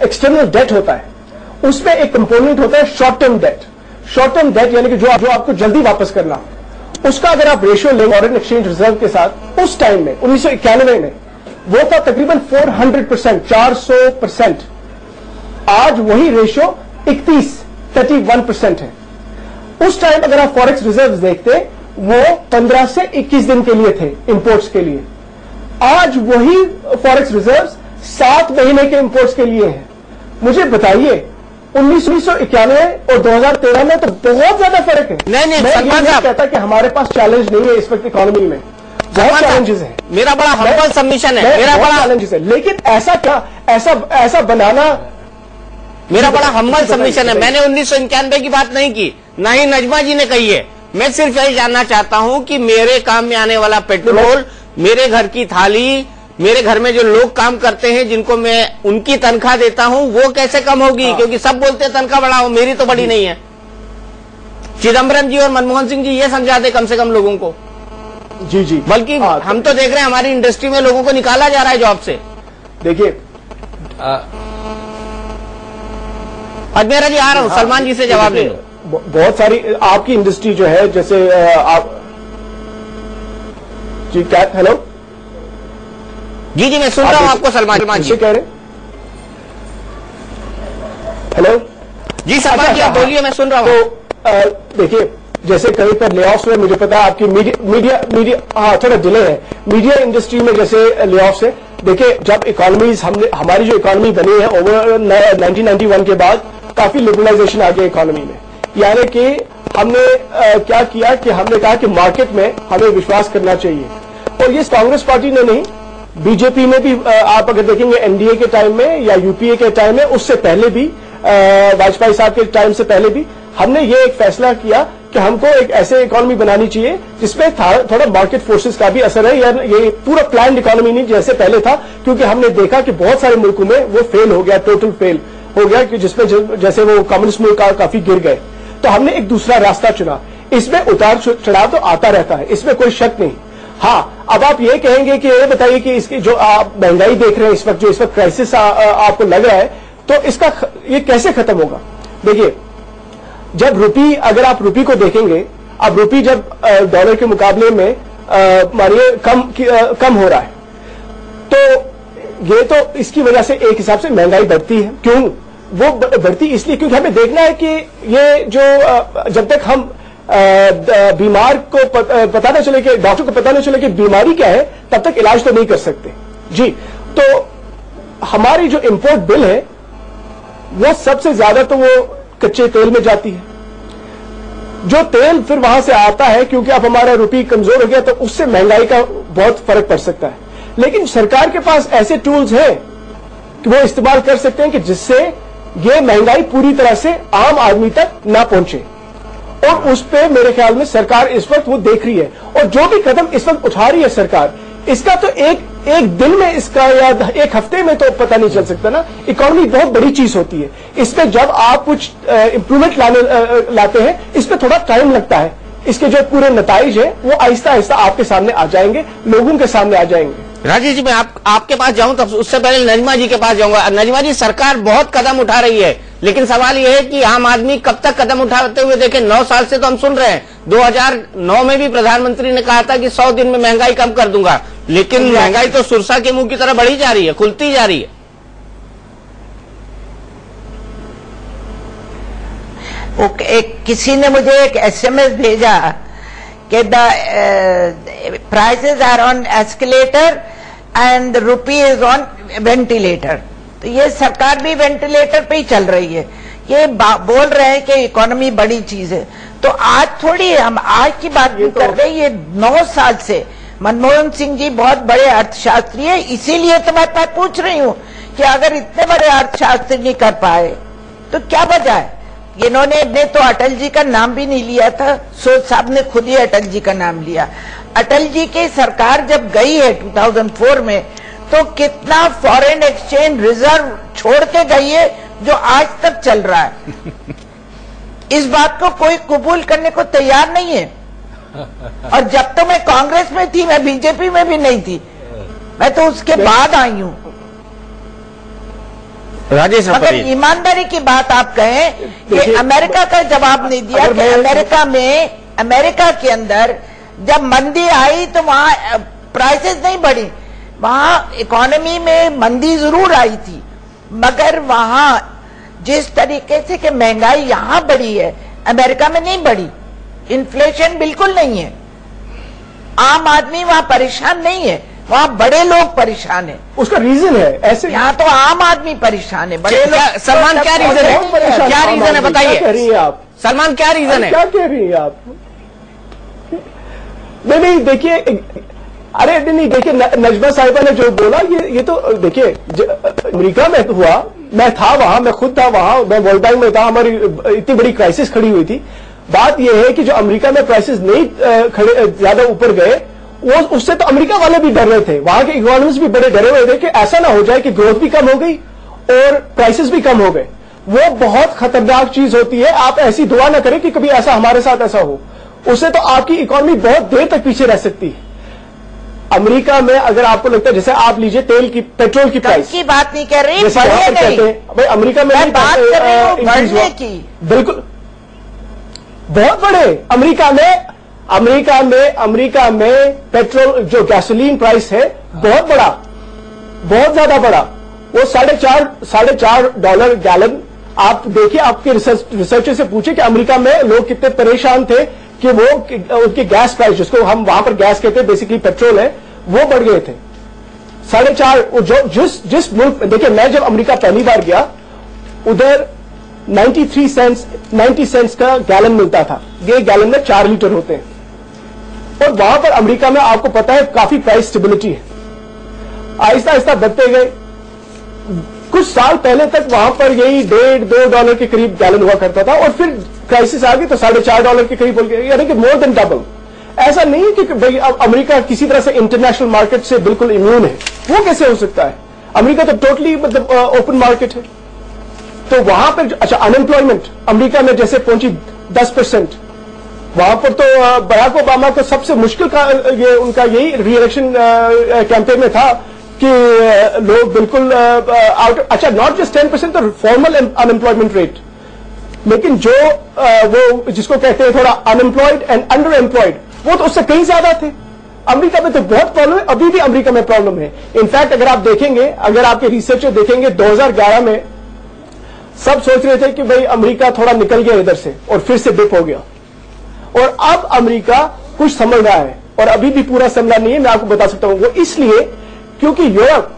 एक्सटर्नल डेट होता है उसमें एक कंपोनेंट होता है शॉर्ट टर्म डेट, यानी कि जो आपको जल्दी वापस करना, उसका अगर आप रेशियो लेंगे फॉरेन एक्सचेंज रिजर्व के साथ, उस टाइम में 1991 में वो था तकरीबन 400%। आज वही रेशियो 31% है। उस टाइम अगर आप फॉरेक्स रिजर्व देखते, वो 15 से 21 दिन के लिए थे इंपोर्ट्स के लिए। आज वही फॉरेक्स रिजर्व 7 महीने के इंपोर्ट्स के लिए हैं। मुझे बताइए 1991 और 2013 में तो बहुत ज्यादा फर्क है। नहीं, मैं ये नहीं कहता कि हमारे पास चैलेंज नहीं है इस वक्त इकोनॉमी में, बहुत चैलेंजेस हैं। मेरा बड़ा हम्बल सबमिशन है, मेरा बड़ा चैलेंजेस है, लेकिन ऐसा क्या, ऐसा बनाना, मेरा बड़ा हम्बल सबमिशन है। मैंने 1991 की बात नहीं की, ना ही नजमा जी ने कही है। मैं सिर्फ यही जानना चाहता हूं कि मेरे काम में आने वाला पेट्रोल, मेरे घर की थाली, मेरे घर में जो लोग काम करते हैं जिनको मैं उनकी तनख्वाह देता हूं, वो कैसे कम होगी? क्योंकि सब बोलते हैं तनख्वाह बढ़ाओ, मेरी तो बड़ी नहीं है। चिदम्बरम जी और मनमोहन सिंह जी ये समझा दे कम से कम लोगों को। जी जी, बल्कि हम तो देख रहे हैं हमारी इंडस्ट्री में लोगों को निकाला जा रहा है जॉब से। देखिए अजमेरा जी आ रहा हूं, सलमान जी से जवाब ले लो। बहुत सारी आपकी इंडस्ट्री जो है, जैसे आप जी क्या, हेलो जी जी मैं सुन रहा हूं आपको सलमान जी कह रहे, हेलो जी सलमान जी आप बोलिए, मैं सुन रहा हूं। तो देखिए जैसे कहीं पर लेऑफ्स में, मुझे पता है आपकी मीडिया हाँ थोड़ा डिले है, मीडिया इंडस्ट्री में जैसे लेऑफ्स है। देखिए जब इकोनॉमीज हमारी जो इकोनॉमी बनी है ओवर 1991 के बाद काफी लिबरलाइजेशन आ गया इकोनॉमी में, यानी कि हमने क्या किया कि हमने कहा कि मार्केट में हमें विश्वास करना चाहिए। और ये कांग्रेस पार्टी ने नहीं, बीजेपी में भी आप अगर देखेंगे एनडीए के टाइम में या यूपीए के टाइम में, उससे पहले भी वाजपेयी साहब के टाइम से पहले भी हमने ये एक फैसला किया कि हमको एक ऐसे इकोनॉमी बनानी चाहिए जिसमें थोड़ा मार्केट फोर्सेस का भी असर है, या ये पूरा प्लान्ड इकोनॉमी नहीं जैसे पहले था, क्योंकि हमने देखा कि बहुत सारे मुल्कों में वो फेल हो गया, टोटल फेल हो गया, कि जिसमें जैसे वो कम्युनिस्ट मुल्क काफी गिर गए। तो हमने एक दूसरा रास्ता चुना। इसमें उतार चढ़ाव तो आता रहता है, इसमें कोई शक नहीं। हाँ, अब आप ये कहेंगे कि ये बताइए कि इसकी जो आप महंगाई देख रहे हैं इस वक्त, जो इस वक्त क्राइसिस आपको लग रहा है, तो इसका ये कैसे खत्म होगा? देखिए जब रुपी, अगर आप रुपी को देखेंगे, अब रुपी जब डॉलर के मुकाबले में मानिए कम हो रहा है, तो ये तो इसकी वजह से एक हिसाब से महंगाई बढ़ती है। क्यों वो बढ़ती? इसलिए क्योंकि हमें देखना है कि ये जो जब तक हम बीमार को पता न चले, कि डॉक्टर को पता न चले कि बीमारी क्या है, तब तक इलाज तो नहीं कर सकते जी। तो हमारी जो इंपोर्ट बिल है वो सबसे ज्यादा तो वो कच्चे तेल में जाती है। जो तेल फिर वहां से आता है, क्योंकि अब हमारा रुपी कमजोर हो गया, तो उससे महंगाई का बहुत फर्क पड़ सकता है। लेकिन सरकार के पास ऐसे टूल्स हैं कि वो इस्तेमाल कर सकते हैं कि जिससे ये महंगाई पूरी तरह से आम आदमी तक ना पहुंचे। और उस पे मेरे ख्याल में सरकार इस वक्त वो देख रही है, और जो भी कदम इस वक्त उठा रही है सरकार, इसका तो एक दिन में इसका या एक हफ्ते में तो पता नहीं चल सकता ना। इकोनॉमी बहुत बड़ी चीज होती है, इसमें जब आप कुछ इंप्रूवमेंट लाते हैं, इसमें थोड़ा टाइम लगता है। इसके जो पूरे नताइज है वो आहिस्ता आहिस्ता आपके सामने आ जाएंगे, लोगों के सामने आ जाएंगे। राजेश जी, मैं आपके पास जाऊं तब उससे पहले नजमा जी के पास जाऊंगा। नजमा जी, सरकार बहुत कदम उठा रही है, लेकिन सवाल यह है कि आम आदमी कब तक कदम उठाते हुए देखे? 9 साल से तो हम सुन रहे हैं। 2009 में भी प्रधानमंत्री ने कहा था कि 100 दिन में महंगाई कम कर दूंगा, लेकिन महंगाई तो सुरसा के मुंह की तरह बढ़ी जा रही है, खुलती जा रही है। किसी ने मुझे एक SMS भेजा कि the prices are on escalator and rupee is on ventilator. तो ये सरकार भी वेंटिलेटर पे ही चल रही है। ये बोल रहे हैं कि इकोनॉमी बड़ी चीज है, तो आज थोड़ी हम आज की बात नहीं कर रहे। ये 9 साल से मनमोहन सिंह जी बहुत बड़े अर्थशास्त्री है, इसीलिए तो मैं पूछ रही हूँ कि अगर इतने बड़े अर्थशास्त्री नहीं कर पाए तो क्या वजह है? इन्होंने तो अटल जी का नाम भी नहीं लिया था, सोच साहब ने खुद ही अटल जी का नाम लिया। अटल जी की सरकार जब गई है 2004 में, तो कितना फॉरेन एक्सचेंज रिजर्व छोड़ के गई है जो आज तक चल रहा है। इस बात को कोई कबूल करने को तैयार नहीं है। और जब तो मैं कांग्रेस में थी, मैं बीजेपी में भी नहीं थी, मैं तो उसके बाद आई हूं। राजेश, अगर ईमानदारी की बात आप कहें कि अमेरिका का जवाब नहीं दिया कि अमेरिका के अंदर जब मंदी आई तो वहां प्राइसेस नहीं बढ़ी, वहां इकोनॉमी में मंदी जरूर आई थी, मगर वहां जिस तरीके से कि महंगाई यहां बढ़ी है अमेरिका में नहीं बढ़ी। इन्फ्लेशन बिल्कुल नहीं है, आम आदमी वहां परेशान नहीं है, वहां बड़े लोग परेशान है। उसका रीजन है ऐसे, यहाँ तो आम आदमी परेशान है, बड़े लोग। सलमान, क्या रीजन है? क्या रीजन है बताइए? क्या कह रही है आप सलमान? क्या रीजन है? क्या कह रही है आप? नहीं देखिए, अरे नहीं देखिए, नजमा साहिबा ने जो बोला ये तो देखिए, अमेरिका में तो हुआ, मैं था वहां, मैं खुद था वहां, मैं वर्ल्ड बैंक में था, हमारी इतनी बड़ी क्राइसिस खड़ी हुई थी। बात यह है कि जो अमेरिका में प्राइसेस नहीं ज्यादा ऊपर गए, वो उससे तो अमेरिका वाले भी डर रहे थे, वहां के इकोनॉमिस्ट भी बड़े डरे हुए थे कि ऐसा ना हो जाए कि ग्रोथ भी कम हो गई और प्राइसेस भी कम हो गए। वो बहुत खतरनाक चीज होती है। आप ऐसी दुआ ना करें कि कभी ऐसा हमारे साथ ऐसा हो, उससे तो आपकी इकोनॉमी बहुत देर तक पीछे रह सकती है। अमेरिका में अगर आपको लगता है, जैसे आप लीजिए तेल की, पेट्रोल की प्राइस की बात नहीं कर रही, जैसे वहां पर कहते हैं भाई अमेरिका में मैं बात कर रही हूं बढ़ने की। बिल्कुल बहुत बड़े अमेरिका में पेट्रोल जो गैसोलीन प्राइस है बहुत बड़ा, बहुत ज्यादा बड़ा, वो $4.5 गैलन। आप देखिए, आपके रिसर्चर से पूछे कि अमेरिका में लोग कितने परेशान थे कि वो उनके गैस प्राइस, जिसको हम वहां पर गैस कहते हैं, बेसिकली पेट्रोल है, वो बढ़ गए थे 4.5। जिस मुल्क, देखिए मैं जब अमेरिका पहली बार गया उधर 90 सेंट्स का गैलन मिलता था। ये गैलन में 4 लीटर होते हैं, और वहां पर अमेरिका में आपको पता है काफी प्राइस स्टेबिलिटी है, आहिस्ता आहिस्ता बढ़ते गए। कुछ साल पहले तक वहां पर यही $1.5-2 के करीब गैलन हुआ करता था, और फिर क्राइसिस आ गई तो $4.5 के करीब हो गया, यानी कि मोर देन डबल। ऐसा नहीं है कि भाई अमेरिका किसी तरह से इंटरनेशनल मार्केट से बिल्कुल इम्यून है, वो कैसे हो सकता है? अमेरिका तो टोटली मतलब ओपन मार्केट है। तो वहां पर अच्छा, अनएम्प्लॉयमेंट अमेरिका में जैसे पहुंची 10%, वहां पर तो बराक ओबामा को सबसे मुश्किल का ये उनका यही री-इलेक्शन कैंपेन में था कि लोग बिल्कुल अच्छा, नॉट जस्ट 10% तो फॉर्मल अनएम्प्लॉयमेंट रेट, लेकिन जो वो जिसको कहते हैं थोड़ा अनएम्प्लॉयड एंड अंडर एम्प्लॉयड, वो तो उससे कहीं ज्यादा थे। अमेरिका में तो बहुत प्रॉब्लम है, अभी भी अमेरिका में प्रॉब्लम है। इनफैक्ट अगर आप देखेंगे, अगर आपके रिसर्चर देखेंगे 2011 में सब सोच रहे थे कि भाई अमेरिका थोड़ा निकल गया इधर से और फिर से डिप हो गया, और अब अमेरिका कुछ संभल रहा है, और अभी भी पूरा संभला नहीं है। मैं आपको बता सकता हूं वो इसलिए क्योंकि यूरोप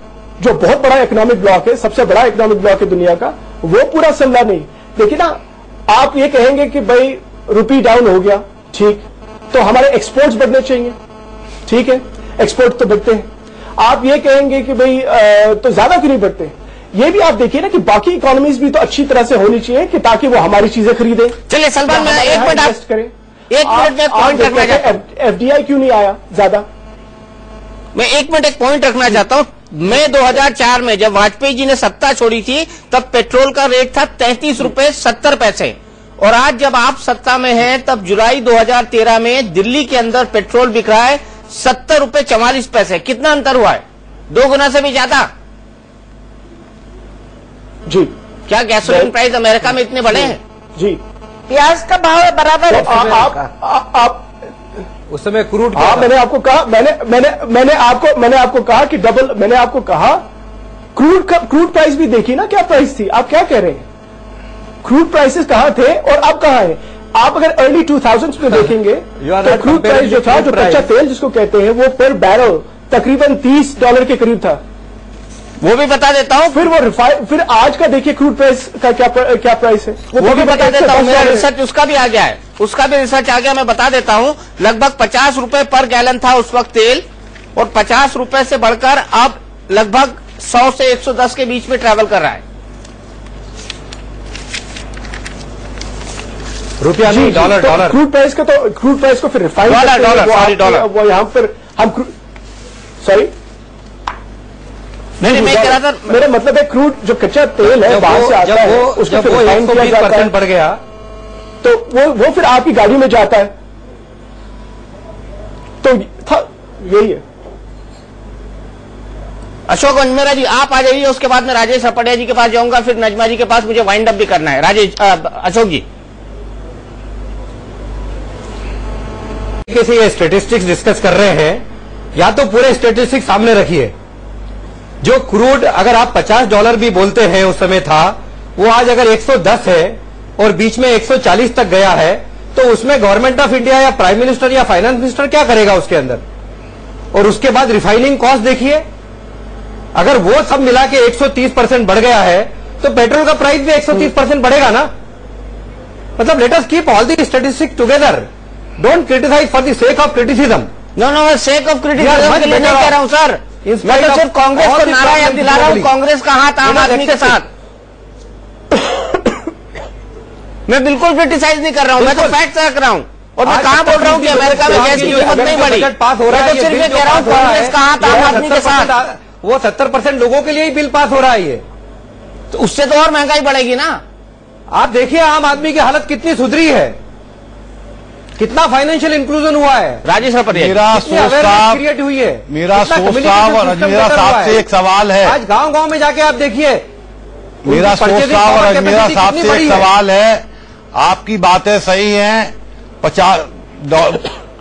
जो बहुत बड़ा इकोनॉमिक ब्लॉक है, सबसे बड़ा इकोनॉमिक ब्लॉक है दुनिया का, वो पूरा संभला नहीं। देखिए ना, आप ये कहेंगे कि भाई रुपी डाउन हो गया, ठीक, तो हमारे एक्सपोर्ट्स बढ़ने चाहिए, ठीक है, एक्सपोर्ट तो बढ़ते हैं। आप ये कहेंगे कि भाई तो ज्यादा क्यों नहीं बढ़ते? ये भी आप देखिए ना कि बाकी इकोनॉमीज भी तो अच्छी तरह से होनी चाहिए कि ताकि वो हमारी चीजें खरीदें। चलिए सलमान, मैं एक मिनट इन्वेस्ट करें। एक मिनट में पॉइंट रखना चाहता हूं। एफडीआई क्यों नहीं आया ज्यादा? मैं एक मिनट एक पॉइंट रखना चाहता हूं। मई 2004 में जब वाजपेयी जी ने सत्ता छोड़ी थी, तब पेट्रोल का रेट था 33 रुपए 70 पैसे, और आज जब आप सत्ता में हैं, तब जुलाई 2013 में दिल्ली के अंदर पेट्रोल बिक रहा है 70 रुपए 44 पैसे। कितना अंतर हुआ है? 2 गुना से भी ज्यादा। जी, क्या गैसोलीन प्राइस अमेरिका में इतने बड़े हैं? जी, प्याज का भाव है बराबर है। आप उस समय क्रूड, मैंने आपको कहा, मैंने आपको कहा कि डबल, मैंने आपको कहा क्रूड प्राइस भी देखी ना, क्या प्राइस थी? आप क्या कह रहे हैं? क्रूड प्राइसेस कहां थे और अब कहां है? आप अगर अर्ली 2000s में देखेंगे तो क्रूड प्राइस जो था, जो कच्चा तेल जिसको कहते हैं, वो पर बैरल तकरीबन $30 के करीब था। वो भी बता देता हूं। फिर आज का देखिए क्रूड प्राइस का क्या प्राइस है, वो भी बता देता हूं। मेरा रिसर्च उसका भी आ गया है, उसका भी रिसर्च आ गया, मैं बता देता हूं। लगभग 50 रुपए पर गैलन था उस वक्त तेल, और 50 रुपए से बढ़कर अब लगभग 100 से 110 के बीच में ट्रैवल कर रहा है। रुपया नहीं, डॉलर। क्रूड प्राइस को फिर रिफाइंड डॉलर वो यहां पर हम सॉरी नहीं, मैं कह रहा था, मेरा मतलब है क्रूड जो कच्चा तेल है बाहर से आता है, उसको फिर रिफाइन किया जाता है, बढ़ गया तो वो फिर आपकी गाड़ी में जाता है। तो यही है। अशोक अंजमेरा जी, आप आ जाइए, उसके बाद मैं राजेश रपटिया जी के पास जाऊंगा, फिर नजमा जी के पास मुझे वाइंड अप भी करना है। राजेश, अशोक जी, कैसे ये स्टेटिस्टिक्स डिस्कस कर रहे हैं, या तो पूरे स्टेटिस्टिक्स सामने रखिए। जो क्रूड अगर आप $50 भी बोलते हैं उस समय था, वो आज अगर 110 है और बीच में 140 तक गया है, तो उसमें गवर्नमेंट ऑफ इंडिया या प्राइम मिनिस्टर या फाइनेंस मिनिस्टर क्या करेगा उसके अंदर? और उसके बाद रिफाइनिंग कॉस्ट देखिए, अगर वो सब मिला के 130% बढ़ गया है, तो पेट्रोल का प्राइस भी 130% बढ़ेगा ना। मतलब let us keep all the statistics together, don't criticise for the sake of criticism. No, sake of criticism के लिए नहीं कह रहा हूं सर, मैं तो सिर्फ कांग्रेस को नारा याद दिला रहा हूं, कांग्रेस का हाथ आम आदमी के साथ। मैं बिल्कुल क्रिटिसाइज नहीं कर रहा हूं, मैं तो फैक्ट रख रहा हूं। और मैं कहां बोल रहा हूं कि अमेरिका में गैस की कीमत नहीं बढ़ी? पास हो रहा है, मैं तो सिर्फ ये कह रहा हूं कांग्रेस का हाथ आम आदमी के साथ। वो 70% लोगों के लिए ही बिल पास हो रहा है ये, तो उससे तो और महंगाई बढ़ेगी ना। आप देखिए आम आदमी की हालत कितनी सुधरी है। कितना फाइनेंशियल इंक्लूजन हुआ है राजेश रपरिया, मेरा क्रिएट हुई है, मेरा सोच साहब और अजमेरा साहब से एक सवाल है। आज गांव-गांव में जाके आप देखिए, मेरा सोच साहब और अजमेरा साहब से एक सवाल है। आपकी बातें सही हैं,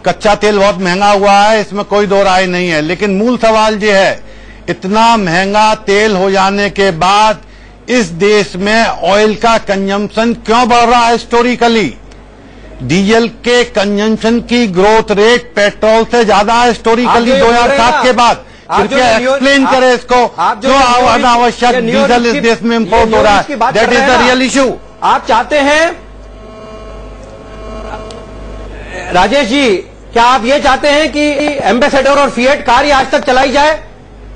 कच्चा तेल बहुत महंगा हुआ है, इसमें कोई दो राय नहीं है, लेकिन मूल सवाल ये है, इतना महंगा तेल हो जाने के बाद इस देश में ऑयल का कंजम्पशन क्यों बढ़ रहा है? हिस्टोरिकली डीजल के कंजम्पशन की ग्रोथ रेट पेट्रोल से ज्यादा है हिस्टोरिकली 2007 के बाद। कृपया एक्सप्लेन करें इसको, क्यों अनावश्यक डीजल इस देश में इम्पोर्ट हो रहा है? That is the real issue. आप चाहते हैं राजेश जी, क्या आप ये चाहते हैं कि एम्बेसडर और फिएट कार ही आज तक चलाई जाए?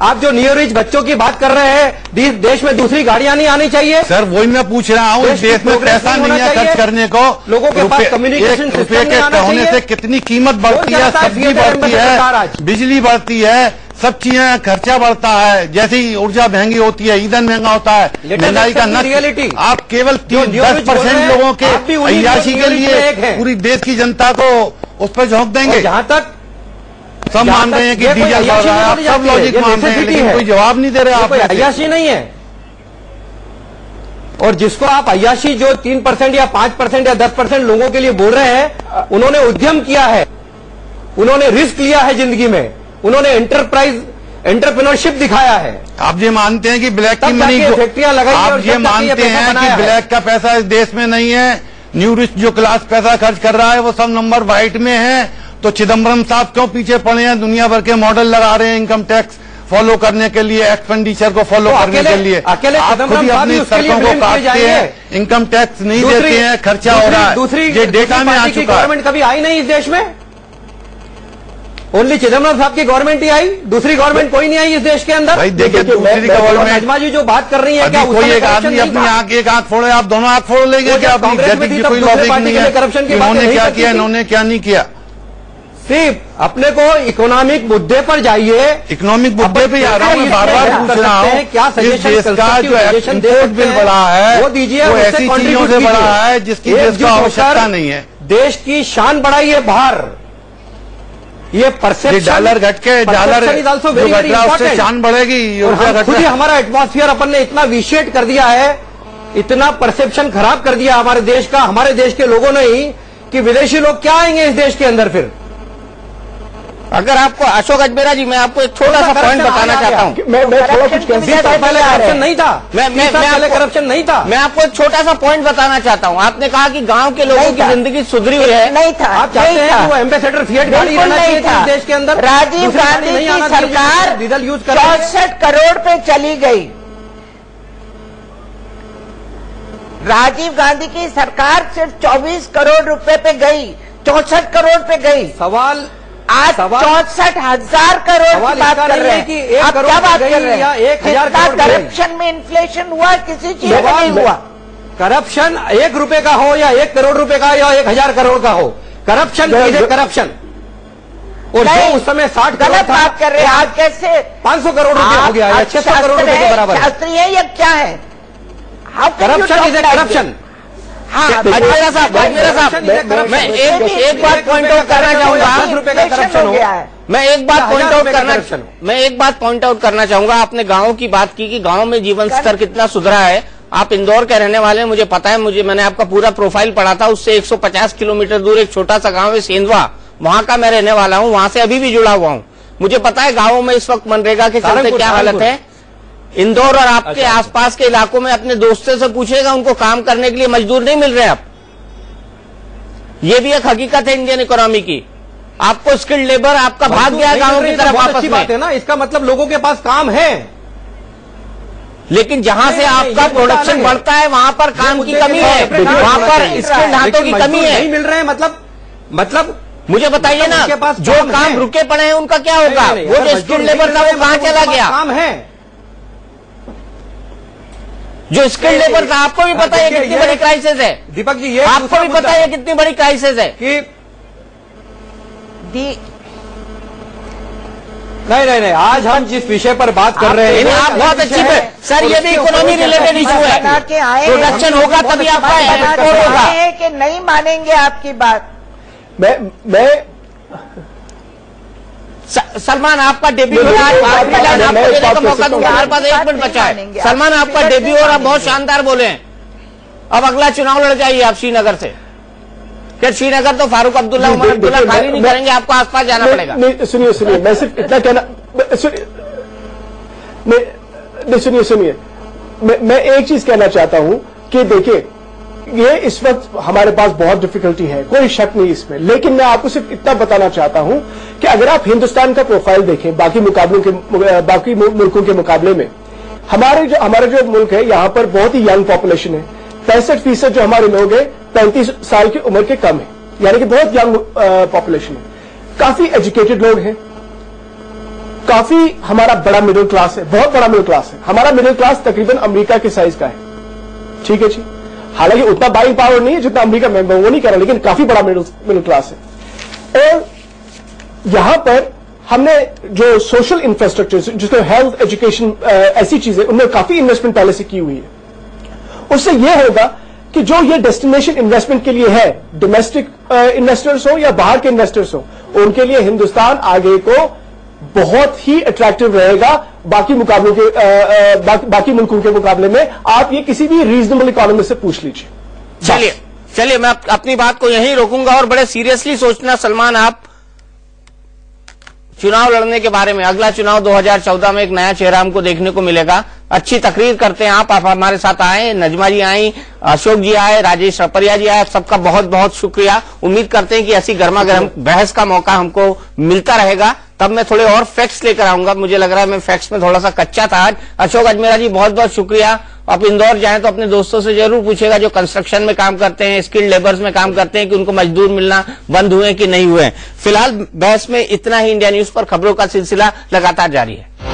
आप जो नियो रिच बच्चों की बात कर रहे हैं, देश में दूसरी गाड़ियां नहीं आनी चाहिए? सर वही मैं पूछ रहा हूँ, देश में पैसा नहीं है खर्च करने को, लोगों के पास कम्युनिकेशन रुपये के होने से कितनी कीमत बढ़ती है, सब्जी बढ़ती है, बिजली बढ़ती है, सब चीजें खर्चा बढ़ता है, जैसी ऊर्जा महंगी होती है, ईंधन महंगा होता है, महंगाई का रियलिटी। आप केवल 10% लोगों के अय्याशी के लिए पूरी देश की जनता को उस पर झोंक देंगे। जहां तक सब मान रहे हैं कि डीजल बढ़ रहा है, आप सब लॉजिक मान रहे हैं, लेकिन कोई जवाब नहीं दे रहे आप। अय्याशी नहीं है, और जिसको आप अय्याशी जो 3% या 5% या 10% लोगों के लिए बोल रहे हैं, उन्होंने उद्यम किया है, उन्होंने रिस्क लिया है जिंदगी में, उन्होंने एंटरप्रेन्योरशिप दिखाया है। आप ये मानते हैं कि ब्लैक की मनी, आप ये मानते हैं कि ब्लैक का पैसा इस देश में नहीं है, न्यू रिच जो क्लास पैसा खर्च कर रहा है वो सब नंबर व्हाइट में है, तो चिदम्बरम साहब क्यों पीछे पड़े हैं? दुनिया भर के मॉडल लगा रहे हैं इनकम टैक्स फॉलो करने के लिए, एक्सपेंडिचर को फॉलो करने के लिए। आप खुद ही अपनी सड़कों को काटते हैं, इनकम टैक्स नहीं देते हैं, खर्चा हो रहा है, दूसरी ये डेटा में आ चुका है। गवर्नमेंट कभी आई नहीं इस देश में, ओनली चिदम्बरम साहब की गवर्नमेंट ही आई, दूसरी गवर्नमेंट कोई नहीं आई इस देश के अंदर। भाई देखिए, दूसरी गवर्नमेंट, नजमा जी जो बात कर रही है, क्या कोई एक आदमी अपनी आंख एक आंख फोड़े, आप दोनों आंख फोड़ लेंगे क्या? अपनी कोई लॉजिक नहीं है, इन्होंने क्या किया, इन्होंने क्या नहीं किया। सिर्फ अपने को इकोनॉमिक मुद्दे पर जाइए, इकोनॉमिक मुद्दे पे आ रहा हूँ, बार बार पूछ रहा हूँ, क्या देश का जो इम्पोर्ट बिल बढ़ा है वो दीजिए, वो ऐसी चीजों से बढ़ा है जिसकी देश को आवश्यकता नहीं है। देश की शान बढ़ाइए बाहर, ये परसेप्शन, डॉलर घट के डॉलर उससे शान बढ़ेगी, खुद ही हमारा एटमॉस्फेयर अपन ने इतना विशेट कर दिया है, इतना परसेप्शन खराब कर दिया हमारे देश का, हमारे देश के लोगों ने ही, कि विदेशी लोग क्या आएंगे इस देश के अंदर फिर। अगर आपको अशोक अजमेरा जी, मैं आपको एक छोटा सा पॉइंट बताना चाहता हूँ। मैं थोड़ा कुछ पहले करप्शन नहीं था, मैं करप्शन नहीं था, मैं आपको एक छोटा सा पॉइंट बताना चाहता हूँ। आपने कहा कि गांव के लोगों की जिंदगी सुधरी हुई है, नहीं था, आप चाहते हैं कि वो एम्बेसडर फिएट गाड़ी रहना चाहिए था देश के अंदर। राजीव गांधी की सरकार डीजल यूज 64 करोड़ पे चली गई, राजीव गांधी की सरकार सिर्फ 24 करोड़ रुपए पे गई, 64 करोड़ पे गई। सवाल आज 64,000 करोड़ की बात कर रहे हैं, आप क्या बात कर रहे हैं? 1,000 करप्शन में इन्फ्लेशन हुआ, किसी चीज में नहीं हुआ। करप्शन 1 रुपए का हो या 1 करोड़ रुपए का या 1,000 करोड़ का हो, करप्शन इज करप्शन। और जो उस समय 60 करोड़ गलत बात कर रहे हैं, आज कैसे 500 करोड़ रुपए हो गया या 600 करोड़ रुपए के बराबर। शास्त्री है या क्या है? Corruption is a corruption. हाँ, अजमेरा साहब, मैं एक बात पॉइंट आउट करना चाहूंगा, मैं एक बात पॉइंट आउट करना चाहूंगा। आपने गांव की बात की कि गांव में जीवन स्तर कितना सुधरा है। आप इंदौर के रहने वाले हैं, मुझे पता है, मैंने आपका पूरा प्रोफाइल पढ़ा था। उससे 150 किलोमीटर दूर एक छोटा सा गांव है सेंधवा, वहां का मैं रहने वाला हूं, वहां से अभी भी जुड़ा हुआ हूं। मुझे पता है गांवों में इस वक्त मनरेगा के चलते क्या हालत है। इंदौर और आपके आसपास के इलाकों में अपने दोस्तों से पूछेगा, उनको काम करने के लिए मजदूर नहीं मिल रहे अब। ये भी एक हकीकत है इंडियन इकोनॉमी की। आपको स्किल्ड लेबर आपका भाग गया गांव की तरफ वापस में। बात है ना, इसका मतलब लोगों के पास काम है, लेकिन जहां से आपका प्रोडक्शन बढ़ता है वहां पर काम की कमी है, वहां पर स्किल्ड हाथों की कमी है, नहीं मिल रहे हैं। मतलब मुझे बताइए ना, जो काम रुके पड़े हैं उनका क्या होगा? वो जो स्किल्ड लेबर था वो कहां चला गया? काम है, जो स्किल्ड लेबर था, आपको भी पता है कितनी बड़ी क्राइसिस है। दीपक जी, ये आपको भी पता है कितनी बड़ी क्राइसिस है कि नहीं, आज हम जिस विषय पर बात कर रहे हैं, आप बहुत अच्छी बात सर, ये भी इकोनॉमी रिलेटेड इशू है। प्रोडक्शन होगा तभी आपका एक्सपोर्ट होगा। कि नहीं मानेंगे आपकी बात, मैं सलमान, आपका डेब्यू हो रहा है, आपको देने का मौका दूंगा, हमारे पास 1 मिनट बचा है। सलमान, आपका डेब्यू हो रहा, बहुत शानदार बोले हैं। अब अगला चुनाव लड़ जाइए आप श्रीनगर से। क्या श्रीनगर तो फारूक अब्दुल्ला, उमर अब्दुल्ला खाली नहीं करेंगे, आपको आसपास जाना पड़ेगा। सुनिए, मैं सिर्फ इतना कहना, सुनिए, मैं एक चीज कहना चाहता हूं कि देखिए, ये इस वक्त हमारे पास बहुत डिफिकल्टी है, कोई शक नहीं इसमें, लेकिन मैं आपको सिर्फ इतना बताना चाहता हूं कि अगर आप हिंदुस्तान का प्रोफाइल देखें बाकी मुल्कों के मुकाबले में, हमारा जो मुल्क है, यहां पर बहुत ही यंग पॉपुलेशन है। 65% जो हमारे लोग हैं 35 साल की उम्र के कम है, यानी कि बहुत यंग पॉपुलेशन है। काफी एजुकेटेड लोग हैं, काफी हमारा बड़ा मिडिल क्लास है, बहुत बड़ा मिडिल क्लास है। हमारा मिडिल क्लास तकरीबन अमेरिका के साइज का है, ठीक है जी। हालांकि उतना बाइंग पावर नहीं है जितना अमेरिका में, वो नहीं कर रहा, लेकिन काफी बड़ा मिडिल क्लास है। और यहां पर हमने जो सोशल इंफ्रास्ट्रक्चर, जिसको हेल्थ, एजुकेशन, ऐसी चीजें, उनमें काफी इन्वेस्टमेंट पहले से की हुई है। उससे यह होगा कि जो ये डेस्टिनेशन इन्वेस्टमेंट के लिए है, डोमेस्टिक इन्वेस्टर्स हो या बाहर के इन्वेस्टर्स हो, उनके लिए हिंदुस्तान आगे को बहुत ही अट्रैक्टिव रहेगा बाकी मुकाबलों के, बाकी मुल्कों के मुकाबले में। आप ये किसी भी रीजनेबल इकोनॉमिस्ट से पूछ लीजिए। चलिए मैं अपनी बात को यहीं रोकूंगा और बड़े सीरियसली सोचना सलमान, आप चुनाव लड़ने के बारे में। अगला चुनाव 2014 में एक नया चेहरा हमको देखने को मिलेगा। अच्छी तकरीर करते हैं आप हमारे साथ आए, नजमा जी आई, अशोक जी आए, राजेश रपरिया जी आए, सबका बहुत बहुत शुक्रिया। उम्मीद करते हैं कि ऐसी गर्मा गर्म बहस का मौका हमको मिलता रहेगा। तब मैं थोड़े और फैक्ट्स लेकर आऊंगा, मुझे लग रहा है मैं फैक्ट्स में थोड़ा सा कच्चा था आज। अशोक अजमेरा जी बहुत बहुत शुक्रिया। आप इंदौर जाएं तो अपने दोस्तों से जरूर पूछेगा जो कंस्ट्रक्शन में काम करते हैं, स्किल्ड लेबर्स में काम करते हैं, कि उनको मजदूर मिलना बंद हुए कि नहीं हुए। फिलहाल बहस में इतना ही। इंडिया न्यूज पर खबरों का सिलसिला लगातार जारी है।